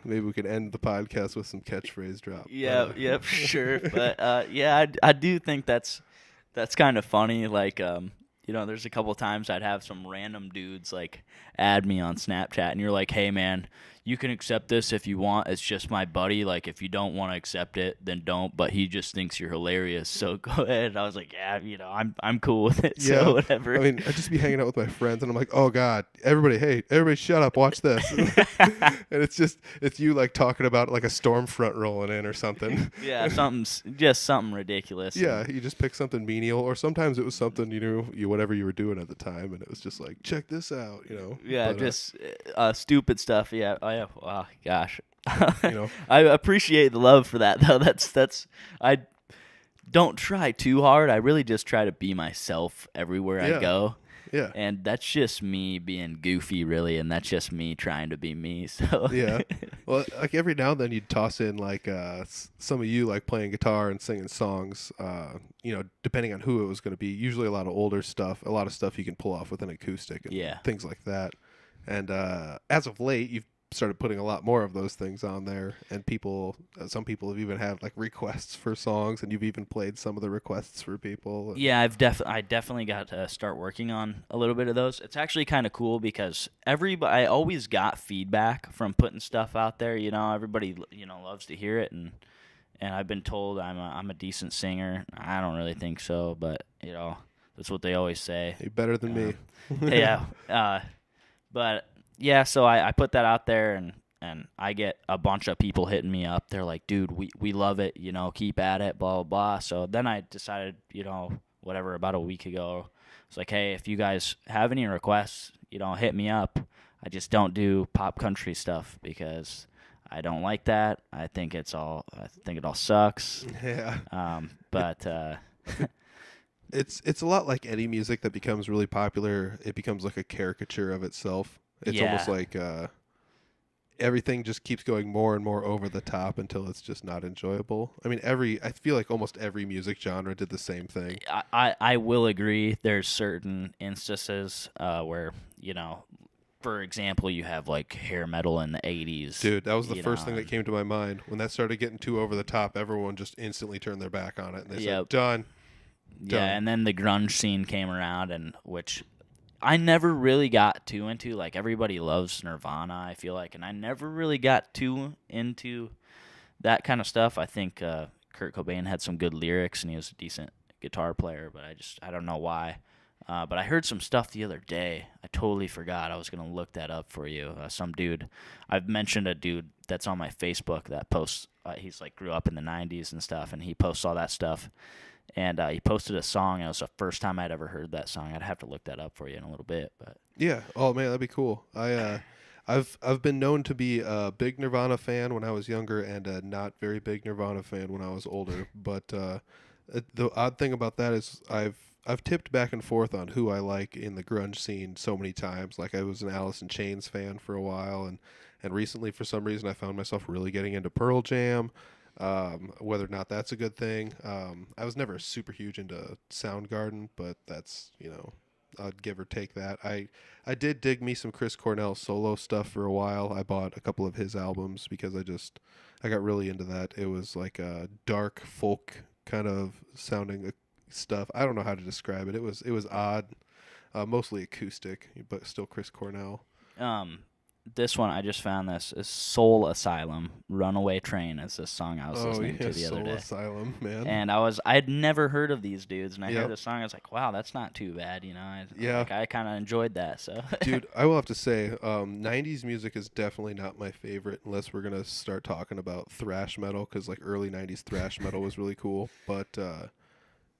Maybe we could end the podcast with some catchphrase drop. yeah, yep, sure. But yeah, I do think that's kind of funny. Like, you know, there's a couple times I'd have some random dudes like add me on Snapchat, and you're like, "Hey, man, you can accept this if you want. It's just my buddy. Like, if you don't want to accept it, then don't. But he just thinks you're hilarious, so go ahead." And I was like, "Yeah, you know, I'm cool with it. Yeah, So whatever." I mean, I'd just be hanging out with my friends, and I'm like, "Oh God, everybody, shut up, watch this." And it's you like talking about like a storm front rolling in or something. Yeah, something ridiculous. Yeah, you just pick something menial, or sometimes it was something whatever you were doing at the time, and it was just like, check this out, you know. Yeah, But, just stupid stuff. Yeah. Oh, yeah. Oh, gosh. You know. I appreciate the love for that, though. That's I don't try too hard. I really just try to be myself everywhere I go. Yeah. And that's just me being goofy, really, and that's just me trying to be me. So Yeah. Well, like every now and then you'd toss in like some of you like playing guitar and singing songs, depending on who it was going to be. Usually a lot of older stuff, a lot of stuff you can pull off with an acoustic and Yeah. things like that. And as of late, you've started putting a lot more of those things on there, and some people have even had like requests for songs, and you've even played some of the requests for people. Yeah, I definitely got to start working on a little bit of those. It's actually kind of cool because I always got feedback from putting stuff out there. You know, everybody loves to hear it, and I've been told I'm a decent singer. I don't really think so, but that's what they always say. You're better than me. Yeah. But yeah, so I put that out there, and I get a bunch of people hitting me up. They're like, dude, we love it, keep at it, blah, blah, blah. So then I decided, whatever, about a week ago, it's like, hey, if you guys have any requests, hit me up. I just don't do pop country stuff because I don't like that. I think it all sucks. Yeah. But It's a lot like any music that becomes really popular. It becomes like a caricature of itself. It's almost yeah. like everything just keeps going more and more over the top until it's just not enjoyable. I mean, I feel like almost every music genre did the same thing. I will agree. There's certain instances where, for example, you have like hair metal in the 80s. Dude, that was the first thing that came to my mind. When that started getting too over the top, everyone just instantly turned their back on it. And they said, done. Yeah, and then the grunge scene came around, and which I never really got too into. Like, everybody loves Nirvana, I feel like, and I never really got too into that kind of stuff. I think Kurt Cobain had some good lyrics, and he was a decent guitar player, but I don't know why. But I heard some stuff the other day. I totally forgot. I was going to look that up for you. Some dude, I've mentioned a dude that's on my Facebook that posts, he's like grew up in the 90s and stuff, and he posts all that stuff. And he posted a song, and it was the first time I'd ever heard that song. I'd have to look that up for you in a little bit. But yeah. Oh, man, that'd be cool. I've been known to be a big Nirvana fan when I was younger and a not very big Nirvana fan when I was older. But the odd thing about that is I've tipped back and forth on who I like in the grunge scene so many times. Like, I was an Alice in Chains fan for a while, and recently for some reason I found myself really getting into Pearl Jam. Whether or not that's a good thing. I was never super huge into Soundgarden, but that's, I'd give or take that. I did dig me some Chris Cornell solo stuff for a while. I bought a couple of his albums because I got really into that. It was like a dark folk kind of sounding stuff. I don't know how to describe it. It was odd, mostly acoustic, but still Chris Cornell. This one, I just found this, is Soul Asylum. Runaway Train is this song I was listening to the other day. Soul Asylum, man. And I'd never heard of these dudes, and I heard the song, I was like, wow, that's not too bad, I kind of enjoyed that, so. Dude, I will have to say, 90s music is definitely not my favorite unless we're going to start talking about thrash metal, because like early 90s thrash metal was really cool. But,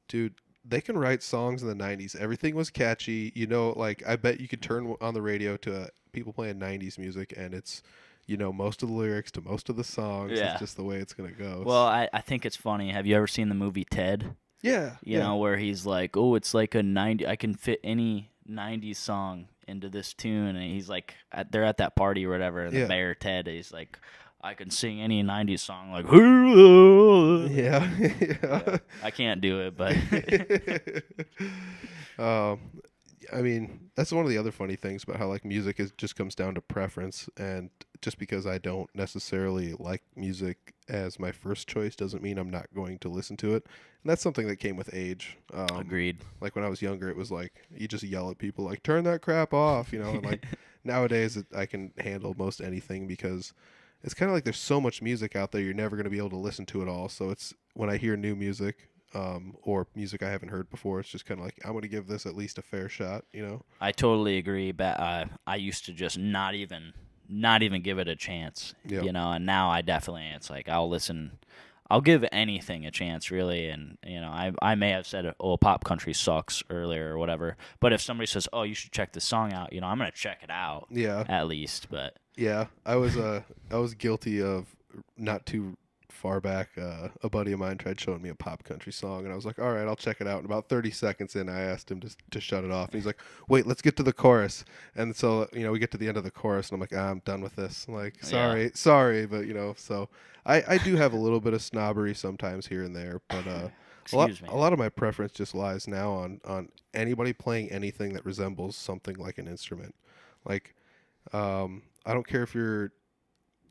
dude, they can write songs in the 90s. Everything was catchy. Like, I bet you could turn on the radio to people playing 90s music, and it's, most of the lyrics to most of the songs. Yeah. It's just the way it's going to go. Well, I think it's funny. Have you ever seen the movie Ted? Yeah. You know, where he's like, oh, it's like I can fit any 90s song into this tune. And he's like, they're at that party or whatever, and the mayor, Ted, he's like, I can sing any 90s song, like, yeah. I can't do it, but. I mean, that's one of the other funny things about how like music just comes down to preference, and just because I don't necessarily like music as my first choice doesn't mean I'm not going to listen to it. And that's something that came with age. Agreed. Like when I was younger, it was like you just yell at people like, turn that crap off, and like nowadays I can handle most anything because it's kind of like there's so much music out there, you're never going to be able to listen to it all. So it's when I hear new music, or music I haven't heard before, it's just kind of like, I'm going to give this at least a fair shot, I totally agree, but I used to just not even give it a chance, and now I definitely, it's like I'll give anything a chance, really, and, I may have said, oh, pop country sucks earlier or whatever, but if somebody says, oh, you should check this song out, I'm going to check it out, at least, but. Yeah, I was guilty of not too far back, a buddy of mine tried showing me a pop country song, and I was like, all right, I'll check it out. And about 30 seconds in, I asked him to shut it off. And he's like, wait, let's get to the chorus. And so, we get to the end of the chorus, and I'm like, I'm done with this. I'm like, sorry, but, so I do have a little bit of snobbery sometimes here and there, but a lot of my preference just lies now on anybody playing anything that resembles something like an instrument. Like, I don't care if you're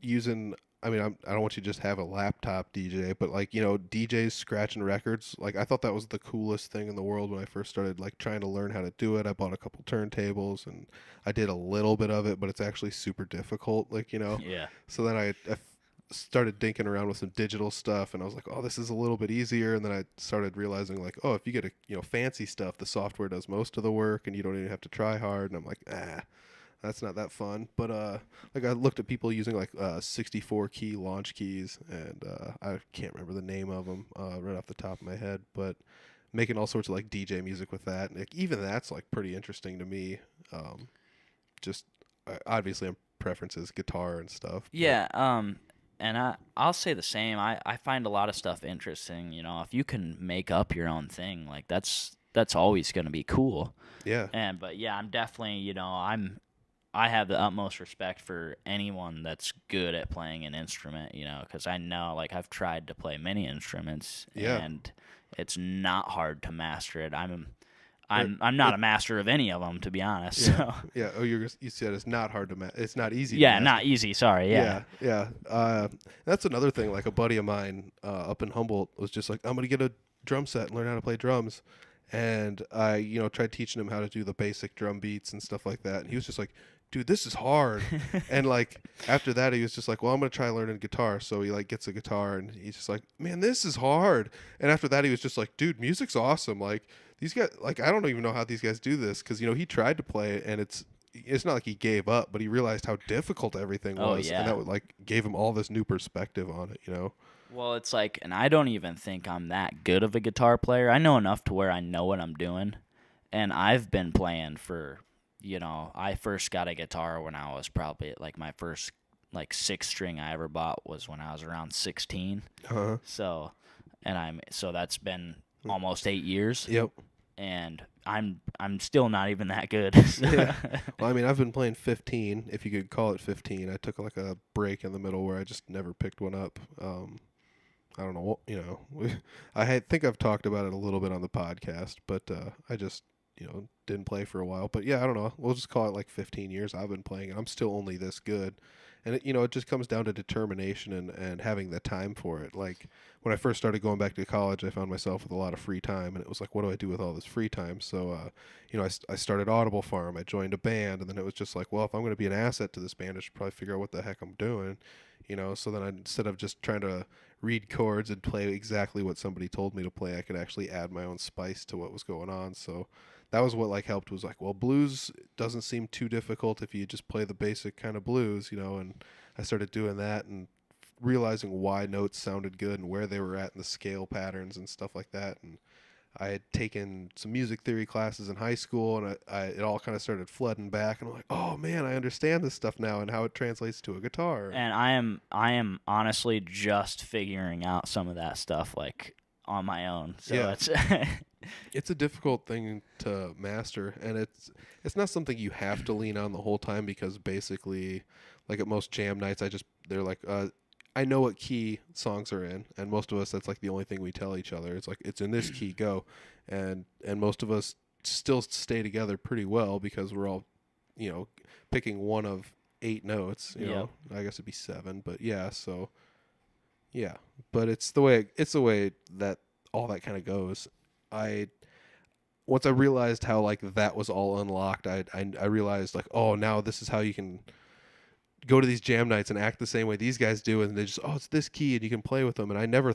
using... I don't want you to just have a laptop DJ, but like, DJs scratching records. Like, I thought that was the coolest thing in the world when I first started like trying to learn how to do it. I bought a couple turntables and I did a little bit of it, but it's actually super difficult. Like, Yeah. So then I started dinking around with some digital stuff, and I was like, oh, this is a little bit easier. And then I started realizing like, oh, if you get a, fancy stuff, the software does most of the work and you don't even have to try hard. And I'm like, That's not that fun. But like I looked at people using like 64 key launch keys, and I can't remember the name of them right off the top of my head, but making all sorts of like DJ music with that, and like, even that's like pretty interesting to me. Just obviously, I'm preferences guitar and stuff. Yeah, and I'll say the same. I find a lot of stuff interesting. You know, if you can make up your own thing, like that's always going to be cool. Yeah. But yeah, I'm definitely, I have the utmost respect for anyone that's good at playing an instrument, because I know, like, I've tried to play many instruments, Yeah. and it's not hard to master it. I'm not a master of any of them, to be honest. Yeah. So. Yeah. Oh, you said it's not hard to it's not easy. Yeah, to not easy. Sorry. Yeah. Yeah. That's another thing. Like a buddy of mine up in Humboldt was just like, I'm gonna get a drum set and learn how to play drums. And I, tried teaching him how to do the basic drum beats and stuff like that. And he was just like, dude, this is hard. And like after that, he was just like, well, I'm gonna try learning guitar. So he like gets a guitar, and he's just like, man, this is hard. And after that, he was just like, dude, music's awesome. Like these guys, like I don't even know how these guys do this, because he tried to play it, and it's not like he gave up, but he realized how difficult everything was. Oh, yeah. And that would like gave him all this new perspective on it. Well, it's like, and I don't even think I'm that good of a guitar player. I know enough to where I know what I'm doing, and I've been playing for, I first got a guitar when I was probably like my first like 6-string I ever bought was when I was around 16. Uh-huh. So that's been almost 8 years. Yep. And I'm still not even that good. Yeah. Well, I mean, I've been playing 15, if you could call it 15. I took like a break in the middle where I just never picked one up. I don't know, I think I've talked about it a little bit on the podcast, but I just, didn't play for a while. But yeah, I don't know. We'll just call it like 15 years I've been playing, and I'm still only this good. And it just comes down to determination and having the time for it. Like when I first started going back to college, I found myself with a lot of free time, and it was like, what do I do with all this free time? So, I started Audible Farm. I joined a band, and then it was just like, well, if I'm going to be an asset to this band, I should probably figure out what the heck I'm doing. So then instead of just trying to read chords and play exactly what somebody told me to play, I could actually add my own spice to what was going on. So that was what like helped, was like, well, blues doesn't seem too difficult if you just play the basic kind of blues, and I started doing that and realizing why notes sounded good and where they were at in the scale patterns and stuff like that. And I had taken some music theory classes in high school, and it all kind of started flooding back, and I'm like, oh man, I understand this stuff now and how it translates to a guitar. And I am honestly just figuring out some of that stuff like on my own. So Yeah. it's It's a difficult thing to master, and it's not something you have to lean on the whole time, because basically, like at most jam nights, they're like, I know what key songs are in, and most of us, that's like the only thing we tell each other. It's like, it's in this key, go. And most of us still stay together pretty well, because we're all, picking one of 8 notes, Yep. I guess it'd be 7, but yeah, so yeah. But it's the way that all that kind of goes. Once I realized how like that was all unlocked, I realized like, oh, now this is how you can go to these jam nights and act the same way these guys do, and they just, oh, it's this key, and you can play with them. And I never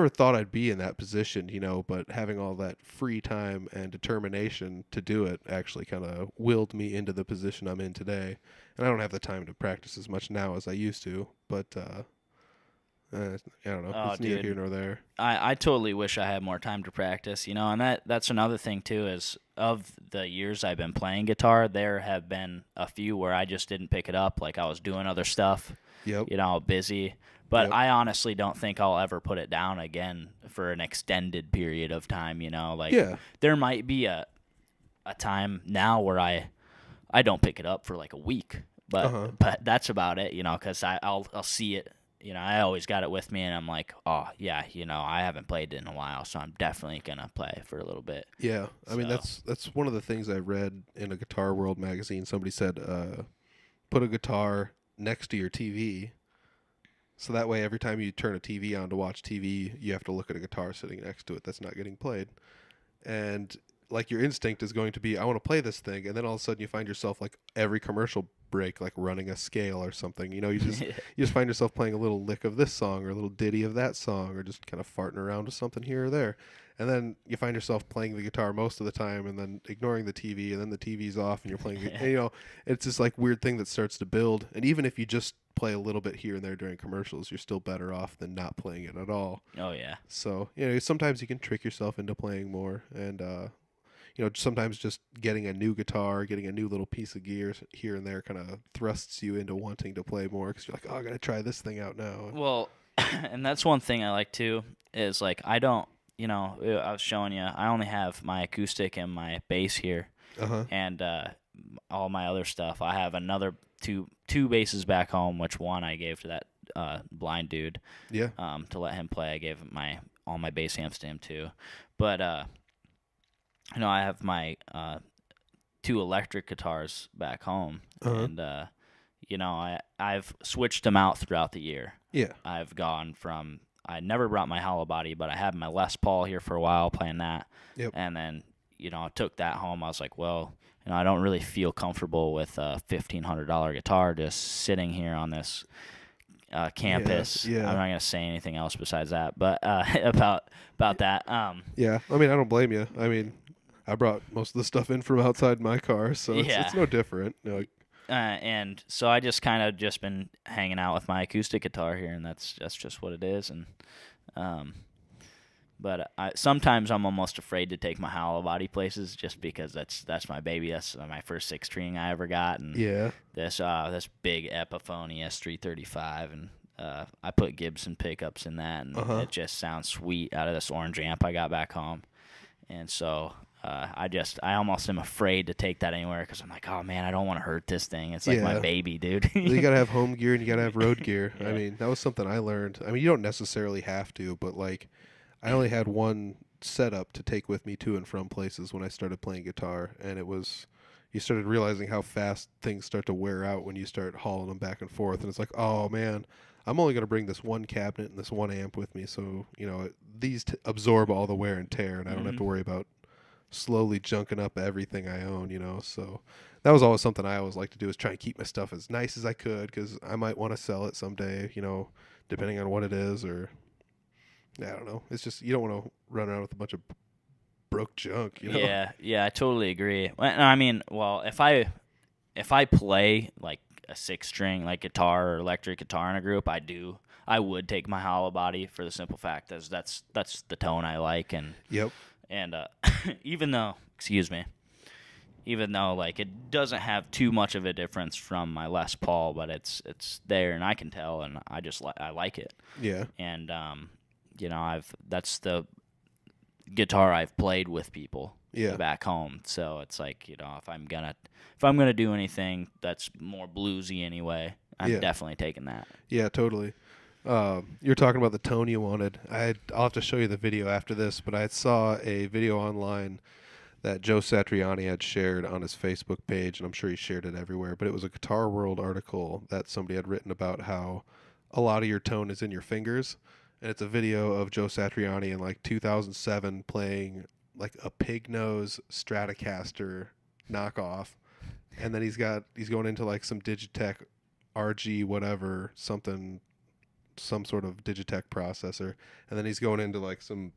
thought I'd be in that position, but having all that free time and determination to do it actually kind of willed me into the position I'm in today. And I don't have the time to practice as much now as I used to, but I don't know. Oh, it's neither dude. here nor there. I totally wish I had more time to practice, and that's another thing too, is of the years I've been playing guitar, there have been a few where I just didn't pick it up, like I was doing other stuff, Yep. busy. But Yep. I honestly don't think I'll ever put it down again for an extended period of time, like Yeah. there might be a time now where I don't pick it up for like a week, but Uh-huh. but that's about it, because I'll see it. I always got it with me, and I'm like, oh, yeah, I haven't played it in a while, so I'm definitely going to play for a little bit. Yeah, I mean, So- that's one of the things I read in a Guitar World magazine. Somebody said, put a guitar next to your TV, so that way every time you turn a TV on to watch TV, you have to look at a guitar sitting next to it that's not getting played. And like your instinct is going to be, I want to play this thing, and then all of a sudden you find yourself like every commercial break, like running a scale or something. You just find yourself playing a little lick of this song or a little ditty of that song, or just kind of farting around with something here or there. and then you find yourself playing the guitar most of the time, and then ignoring the TV, and then the TV's off, and you're playing. And, it's this like weird thing that starts to build. And even if you just play a little bit here and there during commercials, you're still better off than not playing it at all. Oh yeah. So sometimes you can trick yourself into playing more, and sometimes just getting a new guitar, getting a new little piece of gear here and there kind of thrusts you into wanting to play more because you're like, oh, I got to try this thing out now. Well, and that's one thing I like too is like I don't, I was showing you, I only have my acoustic and my bass here, and all my other stuff. I have another two basses back home, which one I gave to that blind dude. Yeah. To let him play. I gave all my bass amps to him too, but I have my 2 electric guitars back home, and I've switched them out throughout the year. Yeah. I've gone from I never brought my hollow body, but I had my Les Paul here for a while playing that. Yep. And then I took that home. I was like, well, I don't really feel comfortable with a $1,500 guitar just sitting here on this campus. Yeah. I'm not gonna say anything else besides that, but about that. Yeah. I mean, I don't blame you. I mean, I brought most of the stuff in from outside my car, so it's no different. And so I just kind of just been hanging out with my acoustic guitar here, and that's just what it is. And but sometimes I'm almost afraid to take my hollow body places just because that's my baby. That's my first 6-string I ever got, and this big Epiphone ES335, and I put Gibson pickups in that, and it just sounds sweet out of this orange amp I got back home, and so. I almost am afraid to take that anywhere because I'm like, oh man, I don't want to hurt this thing. It's like my baby, dude. You gotta have home gear and you gotta have road gear. I mean, that was something I learned. I mean, you don't necessarily have to, but like, I only had one setup to take with me to and from places when I started playing guitar, and you started realizing how fast things start to wear out when you start hauling them back and forth, and it's like, oh man, I'm only gonna bring this one cabinet and this one amp with me, so these absorb all the wear and tear, and I don't have to worry about slowly junking up everything I own, so that was always something I always like to do, is try and keep my stuff as nice as I could, because I might want to sell it someday, depending on what it is, or I don't know. It's just, you don't want to run around with a bunch of broke junk, Yeah, I totally agree. I mean, well, if I play like a 6-string like guitar or electric guitar in a group, I would take my hollow body for the simple fact that that's the tone I like, and yep. And even though like it doesn't have too much of a difference from my Les Paul, but it's there and I can tell, and I like it. Yeah. And that's the guitar I've played with people back home. So it's like, if I'm gonna do anything that's more bluesy anyway, I'm definitely taking that. Yeah, totally. You're talking about the tone you wanted. I'll have to show you the video after this, but I saw a video online that Joe Satriani had shared on his Facebook page, and I'm sure he shared it everywhere, but it was a Guitar World article that somebody had written about how a lot of your tone is in your fingers, and it's a video of Joe Satriani in like 2007 playing like a pig nose Stratocaster knockoff, and then he's going into like some Digitech RG whatever, some sort of Digitech processor, and then he's going into like some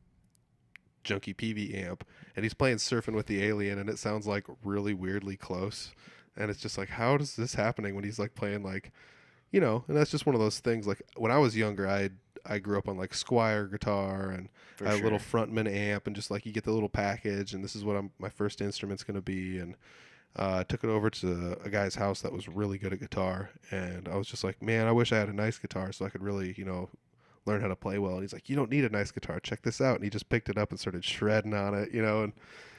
junky PV amp, and he's playing Surfing with the Alien, and it sounds like really weirdly close, and it's just like, how does this happening when he's like playing like, and that's just one of those things. Like when I was younger, I grew up on like Squier guitar, and I had a little Frontman amp, and just like you get the little package, and this is what my first instrument's going to be, and I took it over to a guy's house that was really good at guitar, and I was just like, man, I wish I had a nice guitar so I could really, learn how to play well. And he's like, you don't need a nice guitar. Check this out. And he just picked it up and started shredding on it, and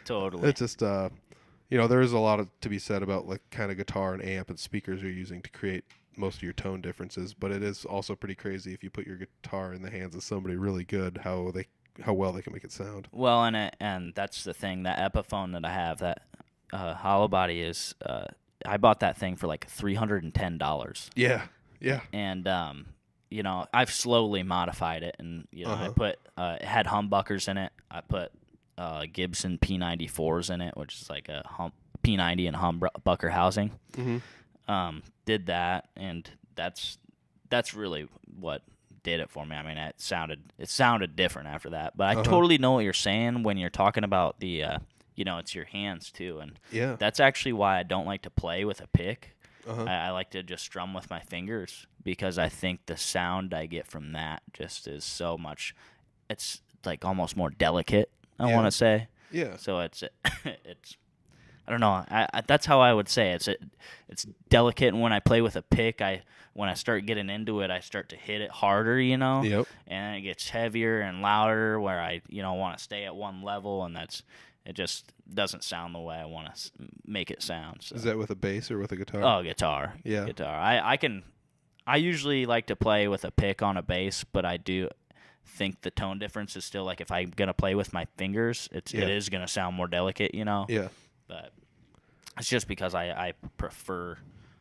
totally. it's just, there is a lot to be said about like kind of guitar and amp and speakers you're using to create most of your tone differences, but it is also pretty crazy if you put your guitar in the hands of somebody really good, how well they can make it sound. Well, and that's the thing, that Epiphone that I have, that hollow body is I bought that thing for like $310. Yeah. And I've slowly modified it, and I put it had humbuckers in it. I put Gibson P94s in it, which is like a P90 and humbucker housing. Mm-hmm. Did that, and that's really what did it for me. I mean, it sounded different after that. But I Uh-huh. totally know what you're saying when you're talking about the it's your hands too, and Yeah. that's actually why I don't like to play with a pick. Uh-huh. I like to just strum with my fingers because I think the sound I get from that just is so much. It's like almost more delicate. I Yeah. want to say. Yeah. So it's I don't know. That's how I would say it. It's delicate, and when I play with a pick, when I start getting into it, I start to hit it harder, Yep. and it gets heavier and louder. Where I want to stay at one level, and it just doesn't sound the way I want to make it sound. So. Is that with a bass or with a guitar? Oh, guitar. Yeah. Guitar. I usually like to play with a pick on a bass, but I do think the tone difference is still like if I'm gonna play with my fingers, it is gonna sound more delicate, Yeah. But it's just because I prefer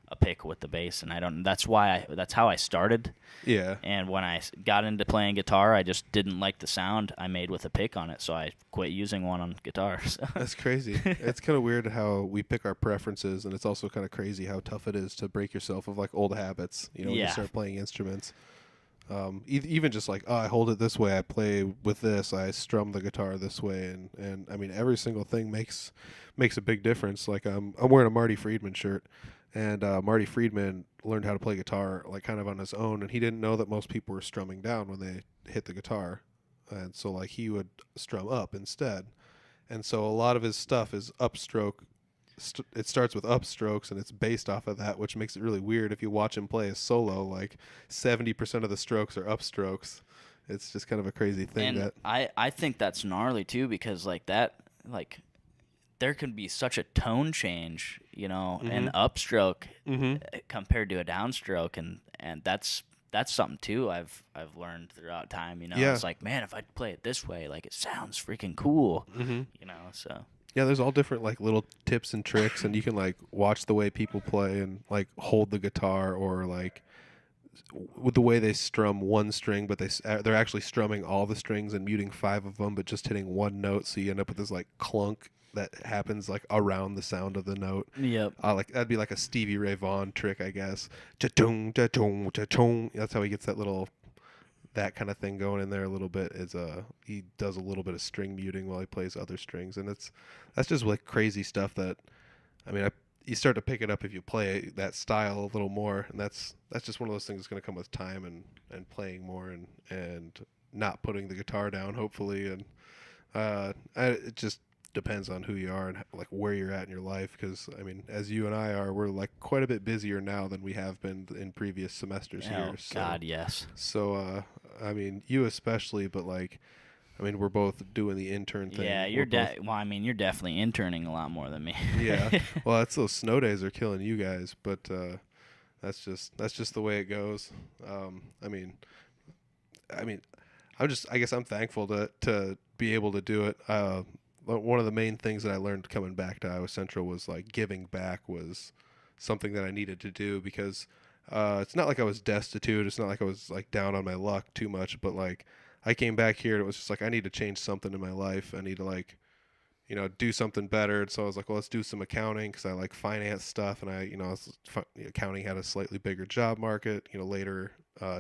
a pick with the bass, and I don't. That's how I started. Yeah. And when I got into playing guitar, I just didn't like the sound I made with a pick on it, so I quit using one on guitar. So. That's crazy. It's kind of weird how we pick our preferences, and it's also kind of crazy how tough it is to break yourself of like old habits. When you start playing instruments. Even just like, I hold it this way, I play with this, I strum the guitar this way, and I mean every single thing makes a big difference. Like I'm wearing a Marty Friedman shirt, and Marty Friedman learned how to play guitar like kind of on his own, and he didn't know that most people were strumming down when they hit the guitar, and so like he would strum up instead, and so a lot of his stuff is upstroke. It starts with upstrokes, and it's based off of that, which makes it really weird. If you watch him play a solo, like 70% of the strokes are upstrokes. It's just kind of a crazy thing. And I think that's gnarly too, because like that, like there can be such a tone change, an upstroke compared to a downstroke, and that's something too I've learned throughout time. Yeah. It's like, man, if I play it this way, like it sounds freaking cool. So. Yeah, there's all different like little tips and tricks, and you can like watch the way people play and like hold the guitar, or like with the way they strum one string, but they're actually strumming all the strings and muting 5 of them, but just hitting one note, so you end up with this like clunk that happens like around the sound of the note. Yep. Like that'd be like a Stevie Ray Vaughan trick, I guess. Cha-chung, cha-chung, cha-chung. That's how he gets that kind of thing going in there a little bit. He does a little bit of string muting while he plays other strings, and that's just like crazy stuff that, I mean, you start to pick it up if you play that style a little more, and that's just one of those things that's going to come with time and playing more and not putting the guitar down, hopefully, and it just depends on who you are and like where you're at in your life, because I mean, as you and I are, we're like quite a bit busier now than we have been in previous semesters here. Oh God, yes. So I mean, you especially, but like, I mean, we're both doing the intern thing. Yeah, you're definitely interning a lot more than me. Yeah. Well, that's those snow days are killing you guys, but that's just the way it goes. I mean, I guess I'm thankful to be able to do it. One of the main things that I learned coming back to Iowa Central was like giving back was something that I needed to do, because it's not like I was destitute. It's not like I was like down on my luck too much, but like I came back here and it was just like, I need to change something in my life. I need to like, do something better. And so I was like, well, let's do some accounting, because I like finance stuff, and accounting had a slightly bigger job market, later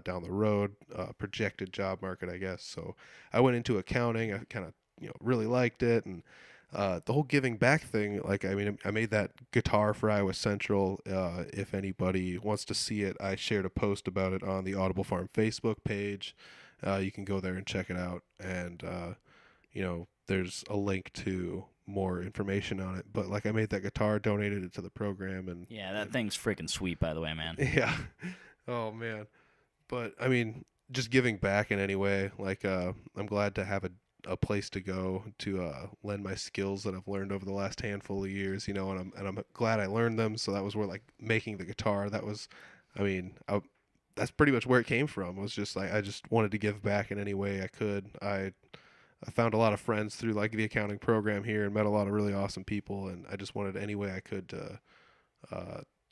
down the road, projected job market, I guess. So I went into accounting. I kind of really liked it, and the whole giving back thing, like, I mean, I made that guitar for Iowa Central. If anybody wants to see it, I shared a post about it on the Audible Farm Facebook page. You can go there and check it out, and there's a link to more information on it. But like, I made that guitar, donated it to the program, and yeah, that thing's freaking sweet, by the way, man. Yeah. Oh man. But I mean, just giving back in any way, like I'm glad to have a place to go to lend my skills that I've learned over the last handful of years, and I'm glad I learned them. So that was where, like, making the guitar, that was, I mean, that's pretty much where it came from. It was just like, I just wanted to give back in any way I could. I found a lot of friends through like the accounting program here, and met a lot of really awesome people, and I just wanted any way I could to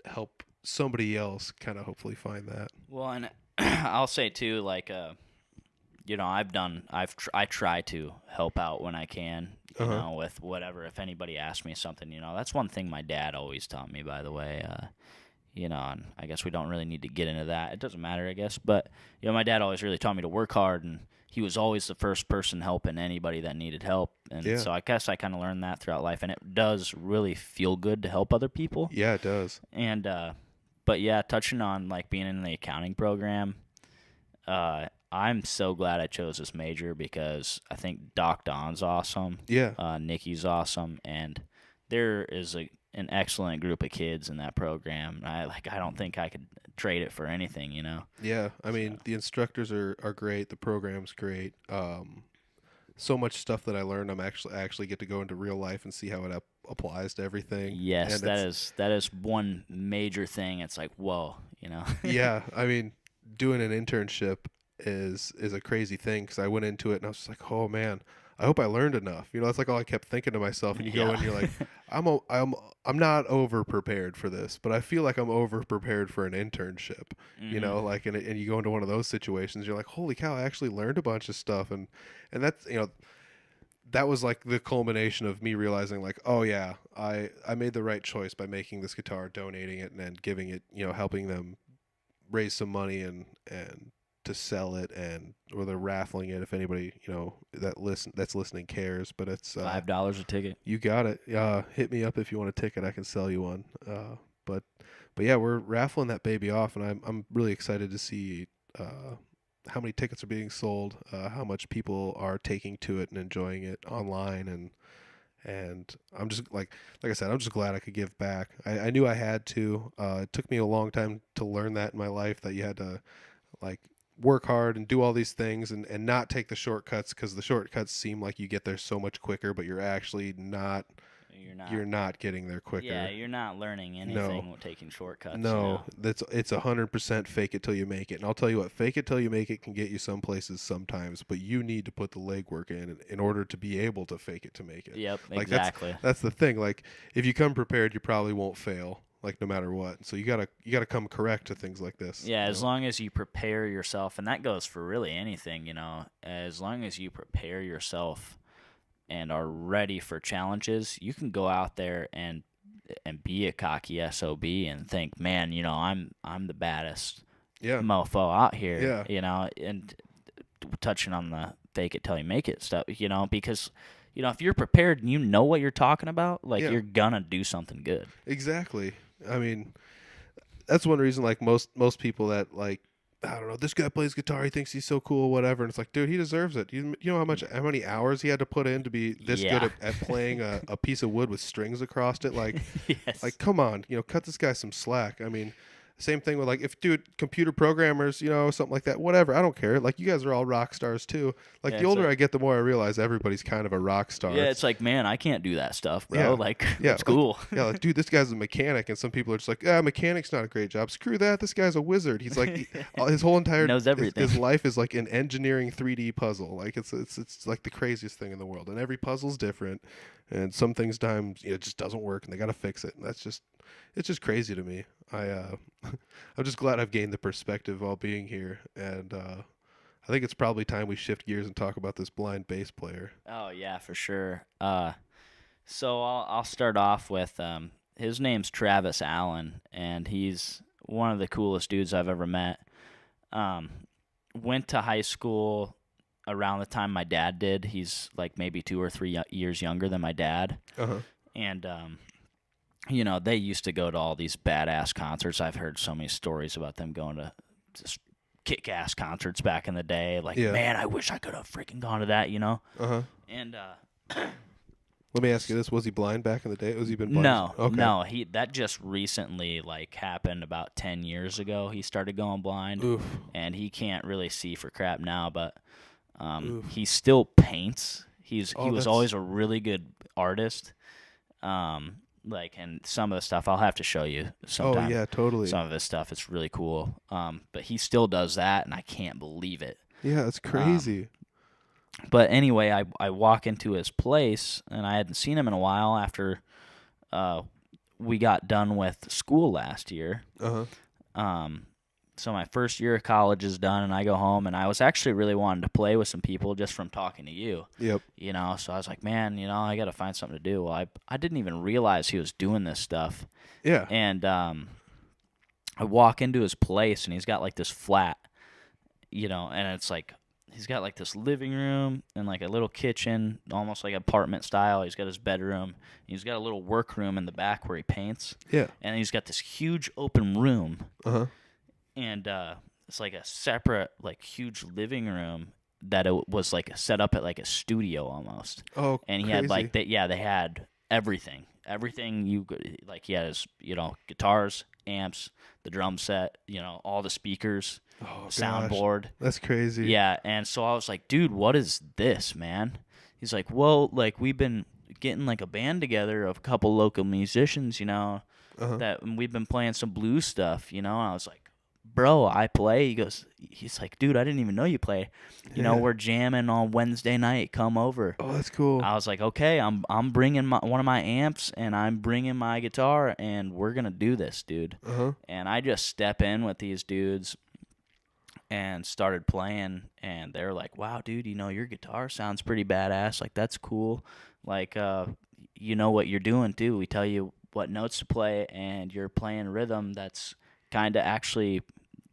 help somebody else kind of hopefully find that. Well, and I'll say too, like, I try to help out when I can, with whatever. If anybody asks me something, that's one thing my dad always taught me, by the way. And I guess we don't really need to get into that. It doesn't matter, I guess. But, my dad always really taught me to work hard, and he was always the first person helping anybody that needed help. And Yeah. so I guess I kind of learned that throughout life, and it does really feel good to help other people. Yeah, it does. And, but yeah, touching on like being in the accounting program, I'm so glad I chose this major because I think Doc Don's awesome. Yeah. Nikki's awesome, and there is an excellent group of kids in that program. I don't think I could trade it for anything, Yeah, I mean, the instructors are great. The program's great. So much stuff that I learned. I actually get to go into real life and see how it applies to everything. Yes, and that is one major thing. It's like, whoa, Yeah, I mean, doing an internship is a crazy thing because I went into it and I was just like, oh man, I hope I learned enough. That's like all I kept thinking to myself. And you go in, and you're like, I'm not over prepared for this, but I feel like I'm over prepared for an internship. Like and you go into one of those situations, you're like, holy cow, I actually learned a bunch of stuff, and that's that was like the culmination of me realizing like, oh yeah, I made the right choice by making this guitar, donating it, and then giving it, helping them raise some money and to sell it, or they're raffling it if anybody that's listening cares. But it's $5 a ticket. You got it. Hit me up if you want a ticket. I can sell you one. But yeah, we're raffling that baby off, and I'm really excited to see how many tickets are being sold, how much people are taking to it and enjoying it online, and I'm just like I said, I'm just glad I could give back. I knew I had to. It took me a long time to learn that in my life, that you had to like work hard and do all these things and not take the shortcuts, because the shortcuts seem like you get there so much quicker, but you're actually not. You're not getting there quicker. Yeah, you're not learning anything with taking shortcuts. No, it's 100% fake it till you make it. And I'll tell you what, fake it till you make it can get you some places sometimes, but you need to put the legwork in order to be able to fake it to make it. Yep, like exactly. That's the thing. Like if you come prepared, you probably won't fail. Like no matter what. So you gotta come correct to things like this. Yeah, as long as you prepare yourself, and that goes for really anything, as long as you prepare yourself and are ready for challenges, you can go out there and be a cocky SOB and think, man, I'm the baddest mofo out here. Yeah. And touching on the fake it till you make it stuff, because if you're prepared and you know what you're talking about, like you're gonna do something good. Exactly. I mean, that's one reason like most people that like, I don't know, this guy plays guitar, he thinks he's so cool, whatever, and it's like, dude, he deserves it. You know how many hours he had to put in to be this good at playing a piece of wood with strings across it? Like, yes. Like, come on, cut this guy some slack. I mean, same thing with like, if dude, computer programmers, something like that, whatever, I don't care. Like, you guys are all rock stars too. Like, the older I get, the more I realize everybody's kind of a rock star. Yeah, it's like, man, I can't do that stuff, bro. It's cool. Like, dude, this guy's a mechanic, and some people are just like, mechanic's not a great job. Screw that. This guy's a wizard. He's like, his whole entire knows everything. His life is like an engineering 3D puzzle. Like, it's like the craziest thing in the world, and every puzzle's different, and some things times it just doesn't work, and they got to fix it. And it's just crazy to me. I'm just glad I've gained the perspective while being here, and I think it's probably time we shift gears and talk about this blind bass player. Oh yeah, for sure. So I'll start off with his name's Travis Allen, and he's one of the coolest dudes I've ever met. Went to high school around the time my dad did. He's like maybe 2 or 3 years younger than my dad. Uh-huh. And they used to go to all these badass concerts. I've heard so many stories about them going to just kick-ass concerts back in the day. Like, man, I wish I could have freaking gone to that, Uh-huh. And let me ask you this: was he blind back in the day? Was he been blind? No, okay. no. That just recently happened about 10 years ago. He started going blind. Oof. And he can't really see for crap now, but he still paints. He was always a really good artist. And some of the stuff I'll have to show you sometime. Oh yeah, totally. Some of his stuff, it's really cool. But he still does that, and I can't believe it. Yeah, it's crazy. But anyway, I walk into his place, and I hadn't seen him in a while after we got done with school last year. Uh-huh. So my first year of college is done, and I go home, and I was actually really wanting to play with some people just from talking to you. Yep. So I was like, man, I got to find something to do. Well, I didn't even realize he was doing this stuff. Yeah. And I walk into his place, and he's got like this flat, and it's like he's got like this living room and like a little kitchen, almost like apartment style. He's got his bedroom. He's got a little workroom in the back where he paints. Yeah. And he's got this huge open room. Uh-huh. And it's like a separate, like, huge living room that it was like set up at like a studio almost. Oh, and he crazy. had like they had everything you could, like, he had his guitars, amps, the drum set, all the speakers, Oh, soundboard. gosh. That's crazy. Yeah. And so I was like, dude, what is this, man? He's like, well, like, we've been getting like a band together of a couple local musicians, Uh-huh. that we've been playing some blues stuff, and I was like, bro, I play. He's like, dude, I didn't even know you play. Yeah. We're jamming on Wednesday night. Come over. Oh, that's cool. I was like, okay, I'm bringing one of my amps, and I'm bringing my guitar, and we're gonna do this, dude. Uh-huh. And I just step in with these dudes and started playing, and they're like, wow, dude, your guitar sounds pretty badass. Like, that's cool. Like, you know what you're doing too. We tell you what notes to play, and you're playing rhythm that's kind of actually,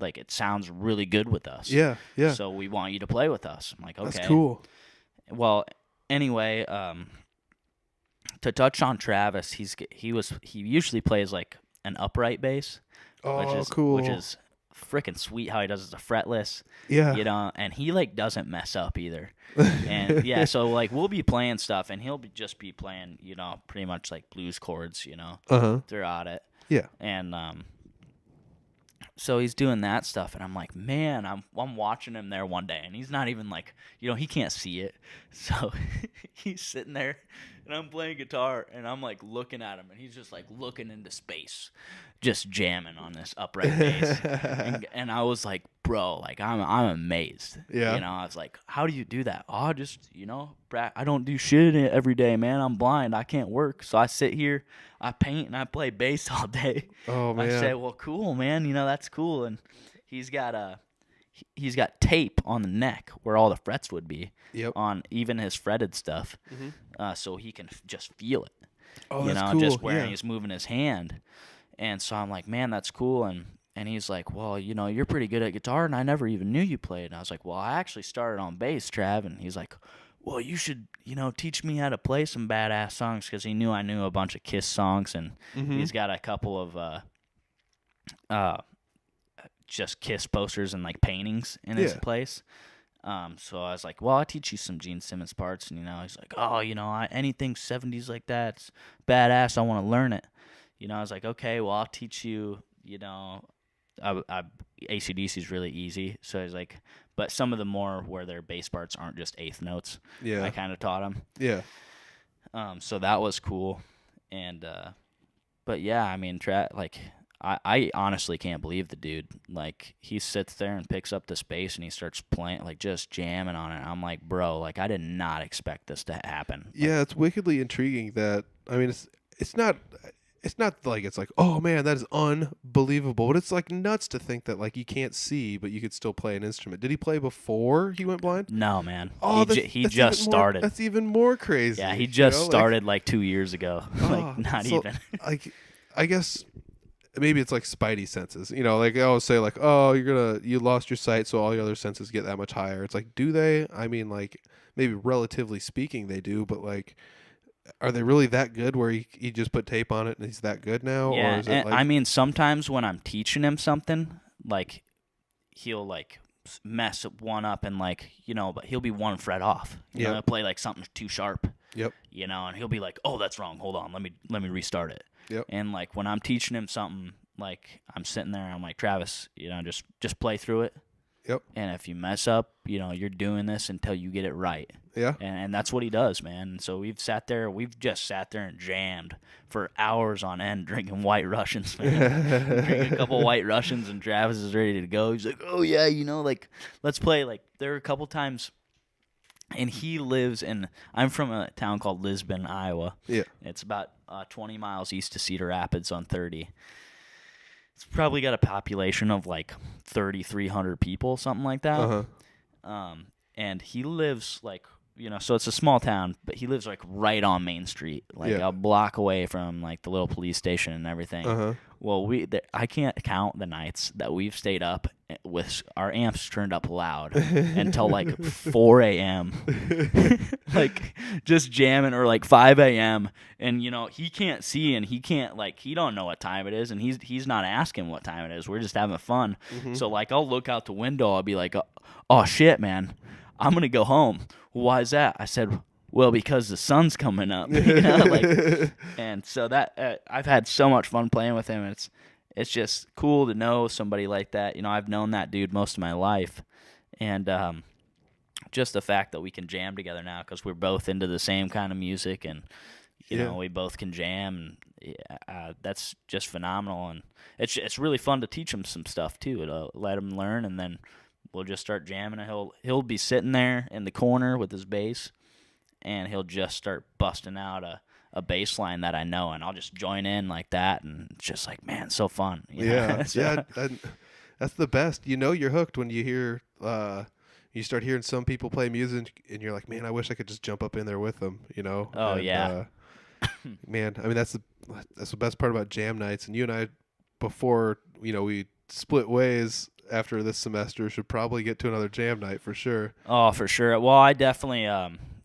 like, it sounds really good with us. Yeah, yeah. So we want you to play with us. I'm like, okay. That's cool. Well, anyway, to touch on Travis, he usually plays like an upright bass. Oh, which is, cool. Which is freaking sweet how he does it, a fretless. Yeah. And he like doesn't mess up either. And yeah, so like we'll be playing stuff, and he'll just be playing, pretty much like blues chords, Uh-huh. throughout it. Yeah. And so he's doing that stuff, and I'm like, man, I'm watching him there one day, and he's not even like, he can't see it. So he's sitting there, and I'm playing guitar, and I'm like looking at him, and he's just like looking into space, just jamming on this upright bass. And I was like, bro, like I'm amazed. Yeah. I was like, how do you do that? Oh, just, I don't do shit in it every day, man. I'm blind. I can't work. So I sit here, I paint, and I play bass all day. Oh, man. I said, well, cool, man. That's cool. And he's got tape on the neck where all the frets would be. Yep. On even his fretted stuff. Mm-hmm. So he can just feel it. Oh, that's cool. Just where yeah. he's moving his hand. And so I'm like, man, that's cool. And he's like, well, you're pretty good at guitar, and I never even knew you played. And I was like, well, I actually started on bass, Trav. And he's like, well, you should, teach me how to play some badass songs, because he knew I knew a bunch of Kiss songs, and he's got a couple of just Kiss posters and like paintings in his place. So I was like, well, I'll teach you some Gene Simmons parts. And, he's like, oh, anything 70s like that's badass, I want to learn it. I was like, okay, well, I'll teach you, AC/DC is really easy. So he's like, but some of the more where their bass parts aren't just eighth notes, I kind of taught him. Yeah. So that was cool. And, but yeah, I mean, I honestly can't believe the dude. Like, he sits there and picks up this bass, and he starts playing, like, just jamming on it. I'm like, bro, like, I did not expect this to happen. Yeah, it's wickedly intriguing that, I mean, it's not like it's like, oh man, that is unbelievable. But it's like nuts to think that like you can't see, but you could still play an instrument. Did he play before he went blind? No, man. Oh, he just started. That's even more crazy. Yeah, he just started like 2 years ago. Like, not even. Like, I guess maybe it's like spidey senses. Like they always say, like, oh, you lost your sight, so all your other senses get that much higher. It's like, do they? I mean, like, maybe relatively speaking, they do, but like, are they really that good where he just put tape on it and he's that good now? Yeah, or is it like... I mean, sometimes when I'm teaching him something, like, he'll like mess one up and like, but he'll be one fret off. He'll play like something too sharp. Yep. And he'll be like, oh, that's wrong. Hold on, let me restart it. Yep. And like when I'm teaching him something, like I'm sitting there, I'm like, Travis, just play through it. Yep. And if you mess up, you're doing this until you get it right. Yeah. And that's what he does, man. And so we've just sat there and jammed for hours on end drinking White Russians, man. Drinking a couple White Russians, and Travis is ready to go. He's like, oh yeah, like, let's play. Like, there are a couple times, and I'm from a town called Lisbon, Iowa. Yeah. It's about 20 miles east of Cedar Rapids on 30. It's probably got a population of like 3,300 people, something like that. Uh-huh. And he lives like, so it's a small town, but he lives like right on Main Street, like a block away from like the little police station and everything. Uh-huh. Well, I can't count the nights that we've stayed up with our amps turned up loud until like 4 a.m. like just jamming, or like 5 a.m. And he can't see, and he can't, like, he don't know what time it is, and he's not asking what time it is. We're just having fun. So like I'll look out the window, I'll be like, oh shit, man, I'm gonna go home. Why is that? I said, well, because the sun's coming up. And so that I've had so much fun playing with him. It's just cool to know somebody like that. I've known that dude most of my life, and just the fact that we can jam together now because we're both into the same kind of music, and we both can jam. And, that's just phenomenal, and it's really fun to teach him some stuff too. To let him learn, and then we'll just start jamming. And he'll be sitting there in the corner with his bass, and he'll just start busting out a bass line that I know, and I'll just join in like that, and it's just like, man, so fun. Yeah, that's the best. You're hooked when you hear, you start hearing some people play music, and you're like, man, I wish I could just jump up in there with them. Oh, and, yeah. Man, I mean that's the best part about jam nights. And you and I, before we split ways after this semester, should probably get to another jam night for sure. Oh, for sure. Well, I definitely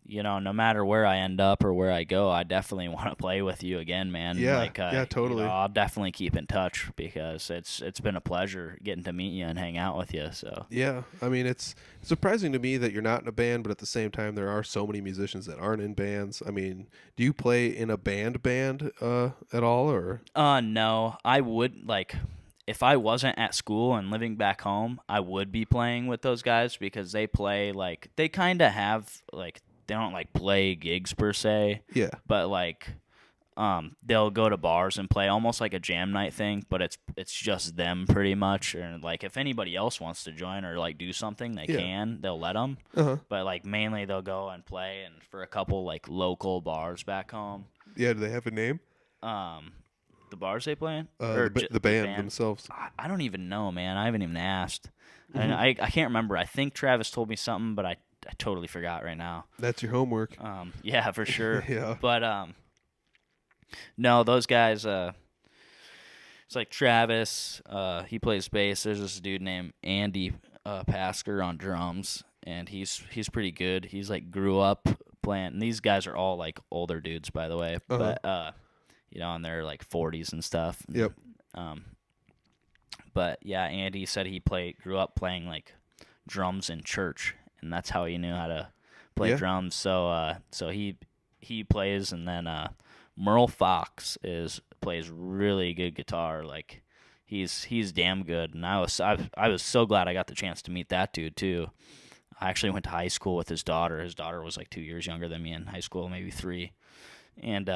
no matter where I end up or where I go, I definitely want to play with you again, man. Yeah, yeah, totally. I'll definitely keep in touch because it's been a pleasure getting to meet you and hang out with you. So yeah, I mean it's surprising to me that you're not in a band, but at the same time there are so many musicians that aren't in bands. I mean, do you play in a band at all, or? No, I would like. If I wasn't at school and living back home, I would be playing with those guys because they play like they kind of have like. They don't like play gigs per se. Yeah. But like they'll go to bars and play almost like a jam night thing, but it's just them pretty much. And like if anybody else wants to join or like do something, they can. They'll let them. Uh-huh. But like mainly they'll go and play and for a couple like local bars back home. Yeah, do they have a name? The bars they play in? The band themselves. I don't even know, man. I haven't even asked. Mm-hmm. And I can't remember. I think Travis told me something, but I totally forgot right now. That's your homework. Yeah, for sure. Yeah. But no, those guys. It's like Travis. He plays bass. There's this dude named Andy Pasker on drums, and he's pretty good. He's like grew up playing. And these guys are all like older dudes, by the way. Uh-huh. But in their like 40s and stuff. Yep. But yeah, Andy said he grew up playing like drums in church. And that's how he knew how to play drums. So he plays, and then Merle Fox plays really good guitar. Like he's damn good. And I was so glad I got the chance to meet that dude too. I actually went to high school with his daughter. His daughter was like 2 years younger than me in high school, maybe 3. And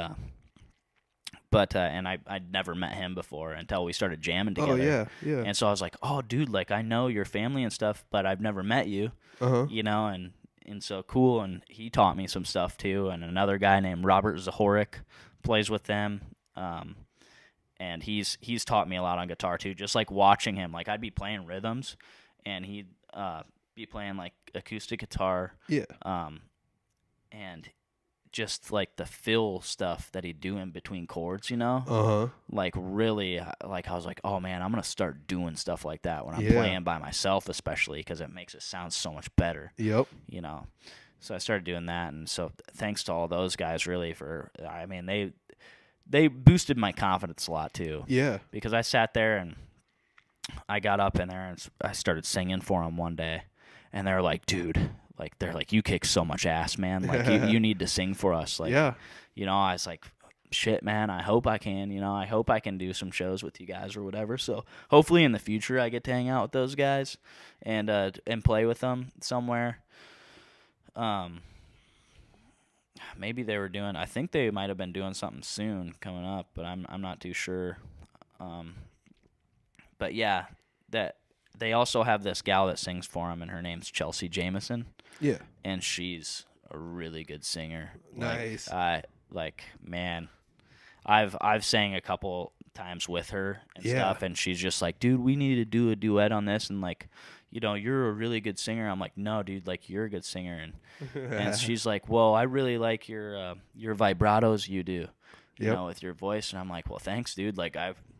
I'd never met him before until we started jamming together. Oh, yeah. And so I was like, oh, dude, like, I know your family and stuff, but I've never met you, and so cool. And he taught me some stuff, too. And another guy named Robert Zahorik plays with them, and he's taught me a lot on guitar, too, just, like, watching him. Like, I'd be playing rhythms, and he'd be playing, like, acoustic guitar. Yeah. And just like the fill stuff that he'd do in between chords, like really, like I was like, oh man, I'm gonna start doing stuff like that when I'm playing by myself, especially because it makes it sound so much better. Yep. So I started doing that, and so thanks to all those guys, really, they boosted my confidence a lot too. Yeah. Because I sat there and I got up in there and I started singing for them one day, and they were like, dude. Like, they're like, you kick so much ass, man. Like, you need to sing for us. Like, I was like, shit, man, I hope I can. I hope I can do some shows with you guys or whatever. So, hopefully in the future I get to hang out with those guys and play with them somewhere. Maybe they were I think they might have been doing something soon coming up, but I'm not too sure. But, yeah, they also have this gal that sings for them, and her name's Chelsea Jameson. Yeah. And she's a really good singer. Nice. Man, I've sang a couple times with her and stuff, and she's just like, dude, we need to do a duet on this, and like, you're a really good singer. I'm like, no, dude, like, you're a good singer. And she's like, well, I really like your vibratos you do, with your voice. And I'm like, well, thanks, dude. Like,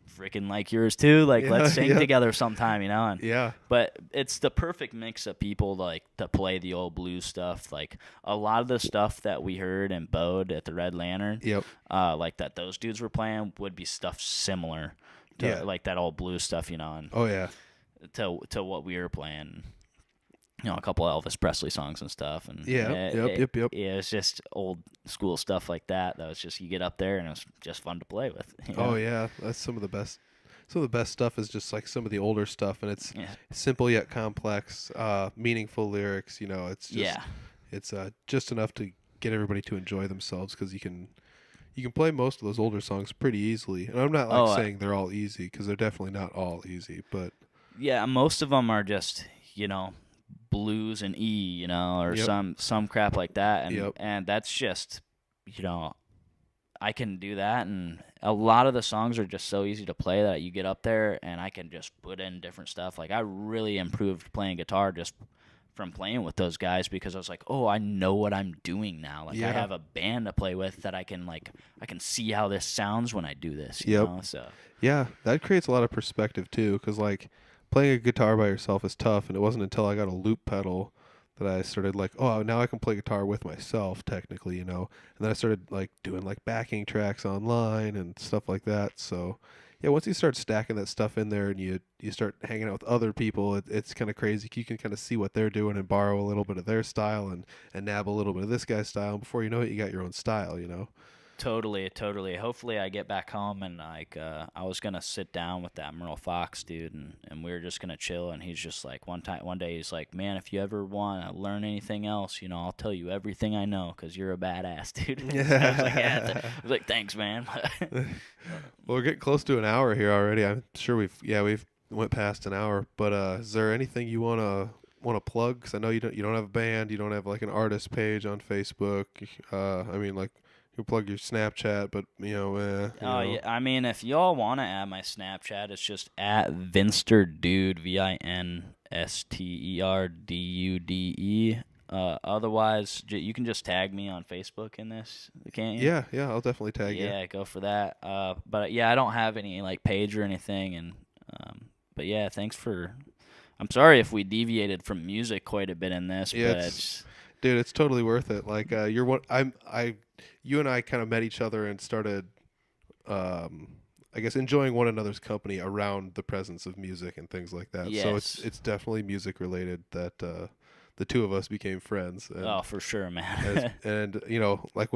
freaking like yours too. Like, Yeah, let's sing yeah. together sometime, you know? And Yeah. but it's the perfect mix of people like to play the old blues stuff. Like a lot of the stuff that we heard and bowed at the Red Lantern, Yep. like that those dudes were playing would be stuff similar to Yeah. like that old blues stuff, you know, and Oh yeah. to what we were playing. You know, a couple of Elvis Presley songs and stuff, and Yeah. Yep. yeah, it's just old school stuff like that. That was just you get up there and it was just fun to play with. You know? Oh yeah. That's some of the best. Some of the best stuff is just like some of the older stuff, and it's Yeah. simple yet complex, meaningful lyrics. You know, it's just Yeah. it's just enough to get everybody to enjoy themselves because you can play most of those older songs pretty easily. And I'm not like saying they're all easy because they're definitely not all easy, but Yeah, most of them are just, you know, blues and E, you know, or Yep. some crap like that, and Yep. and that's just, you know, I can do that, and a lot of the songs are just so easy to play that you get up there and I can just put in different stuff. Like I really improved playing guitar just from playing with those guys because I was like, oh, I know what I'm doing now. Like I Yeah. have a band to play with that I can see how this sounds when I do this. You Yep. know, so Yeah, that creates a lot of perspective too, because like playing a guitar by yourself is tough, and it wasn't until I got a loop pedal that I started like, oh, now I can play guitar with myself technically, you know. And then I started like doing like backing tracks online and stuff like that. So yeah, once you start stacking that stuff in there and you start hanging out with other people, it's kind of crazy. You can kind of see what they're doing and borrow a little bit of their style and nab a little bit of this guy's style. And before you know it, you got your own style, you know. totally, totally. Hopefully, I get back home and like I was gonna sit down with that Merle Fox dude, and we were just gonna chill. And he's just like one day he's like, man, if you ever want to learn anything else, you know, I'll tell you everything I know because you're a badass, dude. I was like, yeah. I was like, thanks, man. Well, we're getting close to an hour here already. I'm sure we've went past an hour. But is there anything you wanna plug? Because I know you don't have a band, you don't have like an artist page on Facebook. I mean, like you plug your Snapchat, but Oh yeah, I mean, if y'all want to add my Snapchat, it's just at Vinsterdude, VinsterDude. Otherwise, you can just tag me on Facebook in this, can't you? Yeah, I'll definitely tag you. Yeah, go for that. But yeah, I don't have any like page or anything, and but yeah, thanks for. I'm sorry if we deviated from music quite a bit in this, Yeah, but it's dude, it's totally worth it. Like you're one. You and I kind of met each other and started, I guess, enjoying one another's company around the presence of music and things like that. So yes. it's definitely music related that the two of us became friends. And, Oh, for sure, man. and you know, like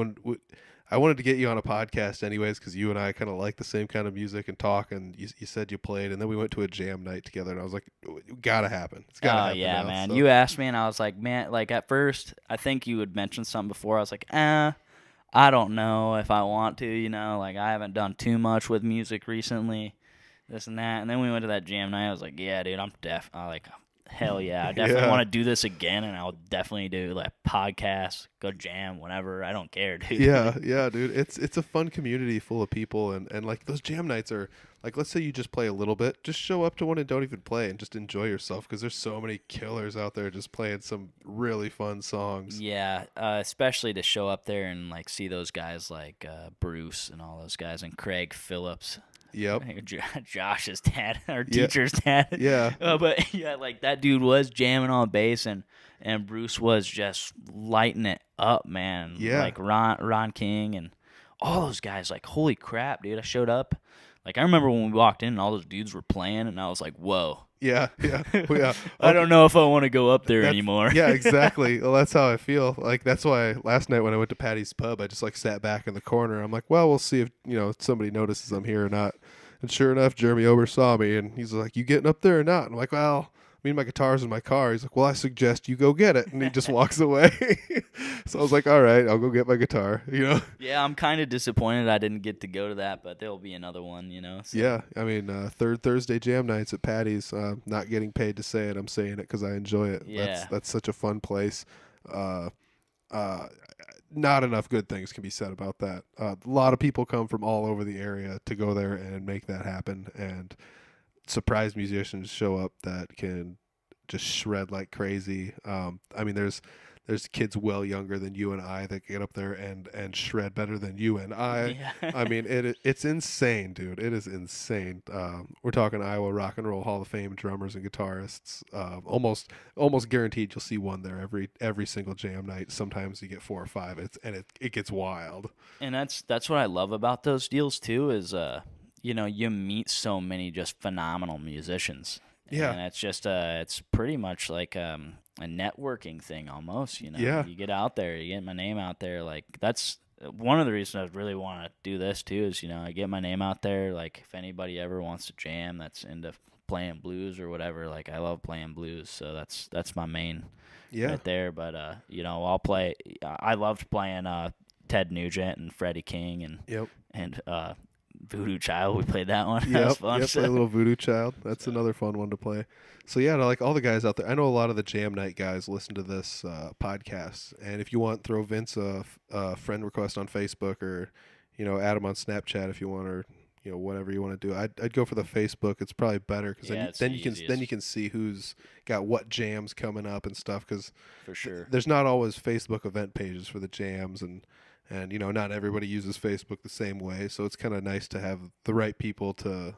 I wanted to get you on a podcast anyways because you and I kind of like the same kind of music and talk. And you said you played, and then we went to a jam night together, and I was like, gotta happen. It's gotta happen. Yeah, now. man. So, You asked me, and I was like, man, like at first, I think you had mentioned something before. I was like, I don't know if I want to, you know, like I haven't done too much with music recently, this and that. And then we went to that jam night. I was like, yeah, dude, hell yeah. I definitely Yeah. want to do this again, and I'll definitely do like podcasts, go jam, whenever. I don't care, dude. yeah, dude. It's a fun community full of people, and like those jam nights are like, let's say you just play a little bit, just show up to one and don't even play and just enjoy yourself because there's so many killers out there just playing some really fun songs. Yeah, especially to show up there and like see those guys like Bruce and all those guys and Craig Phillips. Yep. Josh's dad, our Yeah. teacher's dad. Yeah. But yeah, like that dude was jamming on bass, and Bruce was just lighting it up, man. Yeah. Like Ron King and all those guys. Like, holy crap, dude! I showed up. Like, I remember when we walked in and all those dudes were playing, and I was like, whoa. Yeah. Well, yeah. I don't know if I want to go up there That's- anymore. Yeah, exactly. Well, that's how I feel. Like that's why last night when I went to Patty's Pub, I just like sat back in the corner. I'm like, well, we'll see if somebody notices I'm here or not. And sure enough, Jeremy Ober saw me, and he's like, "You getting up there or not?" And I'm like, "Well, me and my guitar's in my car." He's like, "Well, I suggest you go get it," and he just walks away. So I was like, "All right, I'll go get my guitar." Yeah, I'm kind of disappointed I didn't get to go to that, but there'll be another one, So. Yeah, I mean, third Thursday jam nights at Patty's. Not getting paid to say it. I'm saying it because I enjoy it. Yeah. That's such a fun place. Not enough good things can be said about that. A lot of people come from all over the area to go there and make that happen, and surprise musicians show up that can just shred like crazy. I mean, there's there's kids well younger than you and I that get up there and shred better than you and I. Yeah. I mean, it's insane, dude. It is insane. We're talking Iowa Rock and Roll Hall of Fame drummers and guitarists. Almost guaranteed you'll see one there every single jam night. Sometimes you get 4 or 5. It gets wild. And that's what I love about those deals too is you meet so many just phenomenal musicians. Yeah. And it's just it's pretty much like a networking thing almost, Yeah. You get out there, you get my name out there. Like that's one of the reasons I really want to do this too is, I get my name out there. Like if anybody ever wants to jam that's into playing blues or whatever, like I love playing blues. So that's my main right there. But, I'll play, I loved playing Ted Nugent and Freddie King and Voodoo Child. We played that one. That was fun. Yep, play a little Voodoo Child. That's another fun one to play. So yeah, like all the guys out there, I know a lot of the jam night guys listen to this podcast. And if you want, throw Vince a friend request on Facebook or, add him on Snapchat if you want, or whatever you want to do. I'd go for the Facebook. It's probably better because then you can see who's got what jams coming up and stuff. Because for sure, there's not always Facebook event pages for the jams and not everybody uses Facebook the same way, so it's kind of nice to have the right people to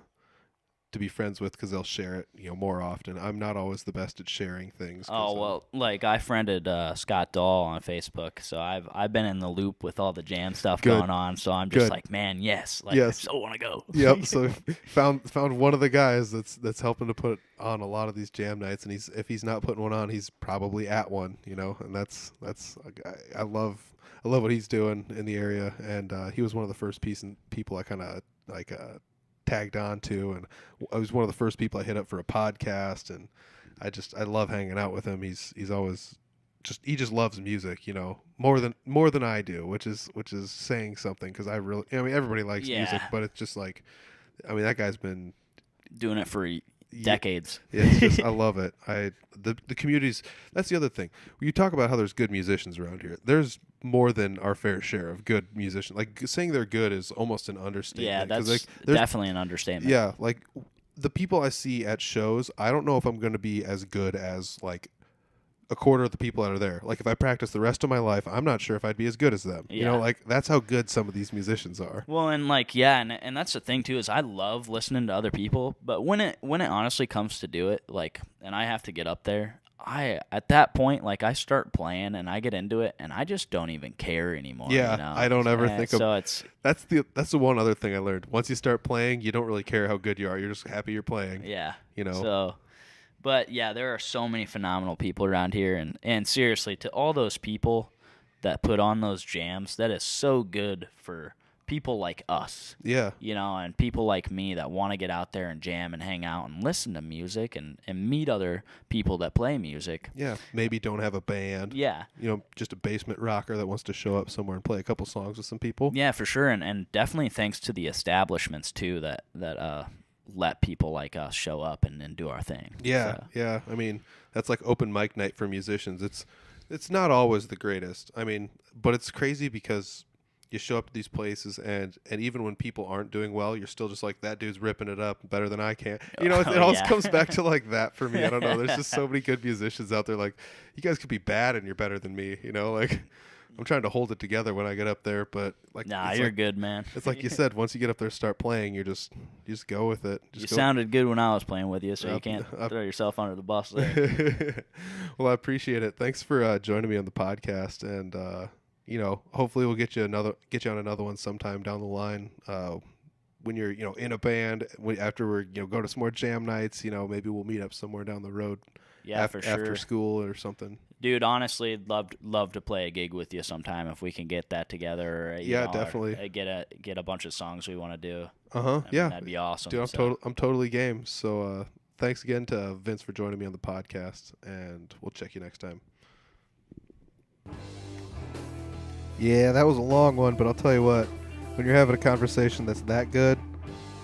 be friends with because they'll share it, more often. I'm not always the best at sharing things. Oh well, like I friended Scott Dahl on Facebook, so I've been in the loop with all the jam stuff going on. So I'm just like, man, yes, I so want to go. Yep. So found one of the guys that's helping to put on a lot of these jam nights, and if he's not putting one on, he's probably at one, and that's I love what he's doing in the area, and he was one of the first people I kind of tagged on to, and I was one of the first people I hit up for a podcast, and I love hanging out with him. He's always he just loves music, more than I do, which is saying something because everybody likes music, but it's just like, that guy's been doing it for decades. It's just, I love it. The communities. That's the other thing. When you talk about how there's good musicians around here, there's more than our fair share of good musicians. Like saying they're good is almost an understatement. Yeah, that's definitely an understatement. Yeah, like the people I see at shows, I don't know if I'm going to be as good as like a quarter of the people that are there. Like if I practice the rest of my life, I'm not sure if I'd be as good as them. Yeah. That's how good some of these musicians are. Well, and and that's the thing too is I love listening to other people, but when it honestly comes to do it, and I have to get up there, at that point, I start playing and I get into it and I just don't even care anymore. Yeah, I don't ever think of. So it's that's the one other thing I learned. Once you start playing, you don't really care how good you are. You're just happy you're playing. Yeah. So. But yeah, there are so many phenomenal people around here, and seriously, to all those people that put on those jams, that is so good for people like us. Yeah. And people like me that want to get out there and jam and hang out and listen to music and meet other people that play music. Yeah. Maybe don't have a band. Yeah. Just a basement rocker that wants to show up somewhere and play a couple songs with some people. Yeah, for sure. And definitely thanks to the establishments too that let people like us show up and do our thing. Yeah, so. Yeah. That's like open mic night for musicians. It's not always the greatest. But it's crazy because you show up to these places and even when people aren't doing well, you're still just like, that dude's ripping it up better than I can. It always comes back to like that for me. I don't know. There's just so many good musicians out there. Like, you guys could be bad and you're better than me. I'm trying to hold it together when I get up there, but you're good, man. It's like you said, once you get up there, start playing, you just go with it. Sounded good when I was playing with you, so you can't throw yourself under the bus there. Well, I appreciate it. Thanks for joining me on the podcast, and hopefully we'll get you on another one sometime down the line. When you're in a band, after we're go to some more jam nights, maybe we'll meet up somewhere down the road. Yeah, for sure. After school or something. Dude, honestly, love to play a gig with you sometime if we can get that together. Yeah, definitely. Or get a bunch of songs we want to do. Yeah, that'd be awesome. Dude, I'm totally game. So thanks again to Vince for joining me on the podcast, and we'll check you next time. Yeah, that was a long one, but I'll tell you what, when you're having a conversation that's that good,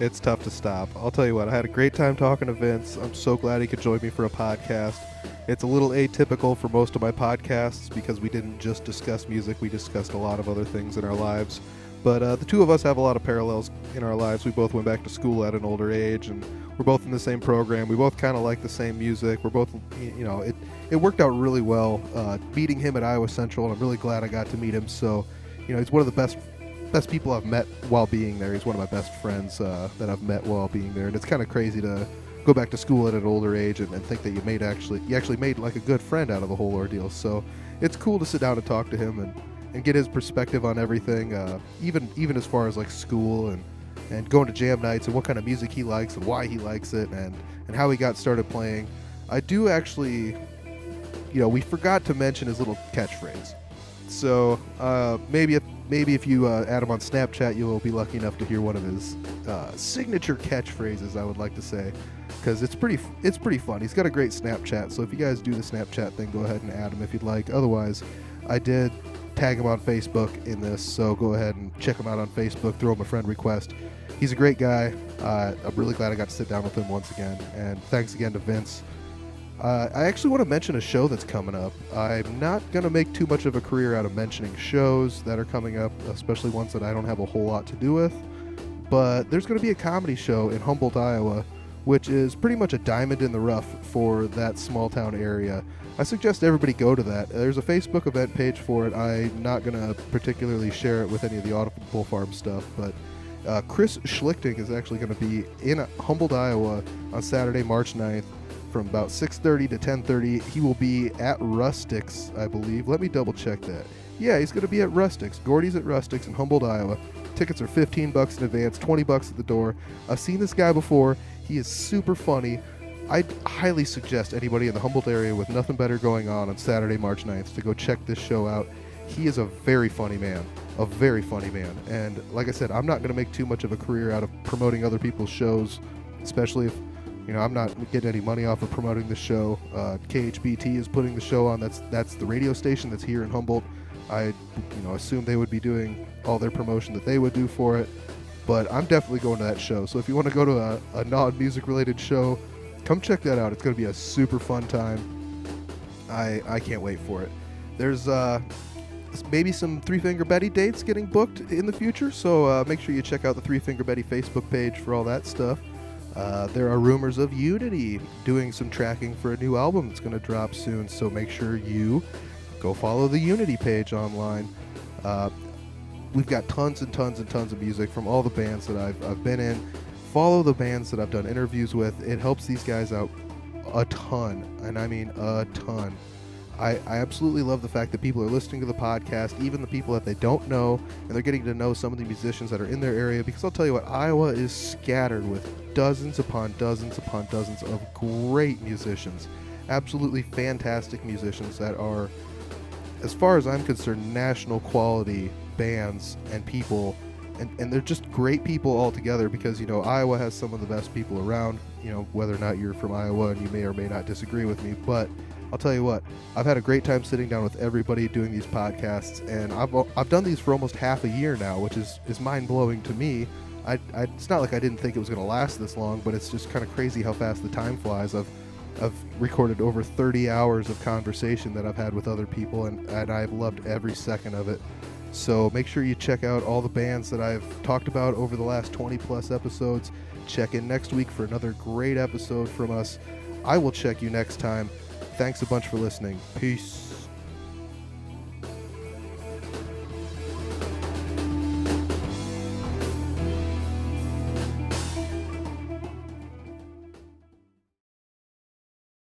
it's tough to stop. I'll tell you what, I had a great time talking to Vince. I'm so glad he could join me for a podcast. It's a little atypical for most of my podcasts because we didn't just discuss music, we discussed a lot of other things in our lives. But the two of us have a lot of parallels in our lives. We both went back to school at an older age, and we're both in the same program. We both kind of like the same music. We're both, it worked out really well meeting him at Iowa Central, and I'm really glad I got to meet him. So, he's one of the best people I've met while being there. He's one of my best friends that I've met while being there, and it's kind of crazy to go back to school at an older age and think that you actually made like a good friend out of the whole ordeal. So it's cool to sit down and talk to him and get his perspective on everything, even as far as like school and going to jam nights and what kind of music he likes and why he likes it and how he got started playing. I do actually, we forgot to mention his little catchphrase. So maybe if you add him on Snapchat, you'll be lucky enough to hear one of his signature catchphrases, I would like to say, because it's pretty fun. He's got a great Snapchat, so if you guys do the Snapchat thing, go ahead and add him if you'd like. Otherwise, I did tag him on Facebook in this, so go ahead and check him out on Facebook, throw him a friend request. He's a great guy. I'm really glad I got to sit down with him once again, and thanks again to Vince. I actually want to mention a show that's coming up. I'm not going to make too much of a career out of mentioning shows that are coming up, especially ones that I don't have a whole lot to do with, but there's going to be a comedy show in Humboldt, Iowa, which is pretty much a diamond in the rough for that small town area. I suggest everybody go to that. There's a Facebook event page for it. I'm not going to particularly share it with any of the Audible Farm stuff, but Chris Schlichting is actually going to be in Humboldt, Iowa on Saturday, March 9th from about 6:30 to 10:30. He will be at Rustics, I believe. Let me double check that. Yeah, he's going to be at Rustics. Gordy's at Rustics in Humboldt, Iowa. Tickets are $15 in advance, $20 at the door. I've seen this guy before. He is super funny. I'd highly suggest anybody in the Humboldt area with nothing better going on Saturday, March 9th to go check this show out. He is a very funny man. And like I said, I'm not going to make too much of a career out of promoting other people's shows, especially if, I'm not getting any money off of promoting the show. KHBT is putting the show on. That's the radio station that's here in Humboldt. I assume they would be doing all their promotion that they would do for it. But I'm definitely going to that show. So if you want to go to a non-music related show, come check that out. It's going to be a super fun time. I can't wait for it. There's maybe some Three Finger Betty dates getting booked in the future, so make sure you check out the Three Finger Betty Facebook page for all that stuff. There are rumors of Unity doing some tracking for a new album that's going to drop soon, so make sure you go follow the Unity page online. We've got tons and tons and tons of music from all the bands that I've been in. Follow the bands that I've done interviews with. It helps these guys out a ton, and I mean a ton. I absolutely love the fact that people are listening to the podcast, even the people that they don't know, and they're getting to know some of the musicians that are in their area, because I'll tell you what, Iowa is scattered with dozens upon dozens upon dozens of great musicians. Absolutely fantastic musicians that are, as far as I'm concerned, national quality bands and people, and they're just great people altogether, because, Iowa has some of the best people around, whether or not you're from Iowa, and you may or may not disagree with me, but I'll tell you what, I've had a great time sitting down with everybody doing these podcasts, and I've done these for almost half a year now, which is mind-blowing to me. It's not like I didn't think it was going to last this long, but it's just kind of crazy how fast the time flies. I've recorded over 30 hours of conversation that I've had with other people, and I've loved every second of it. So make sure you check out all the bands that I've talked about over the last 20-plus episodes. Check in next week for another great episode from us. I will check you next time. Thanks a bunch for listening. Peace.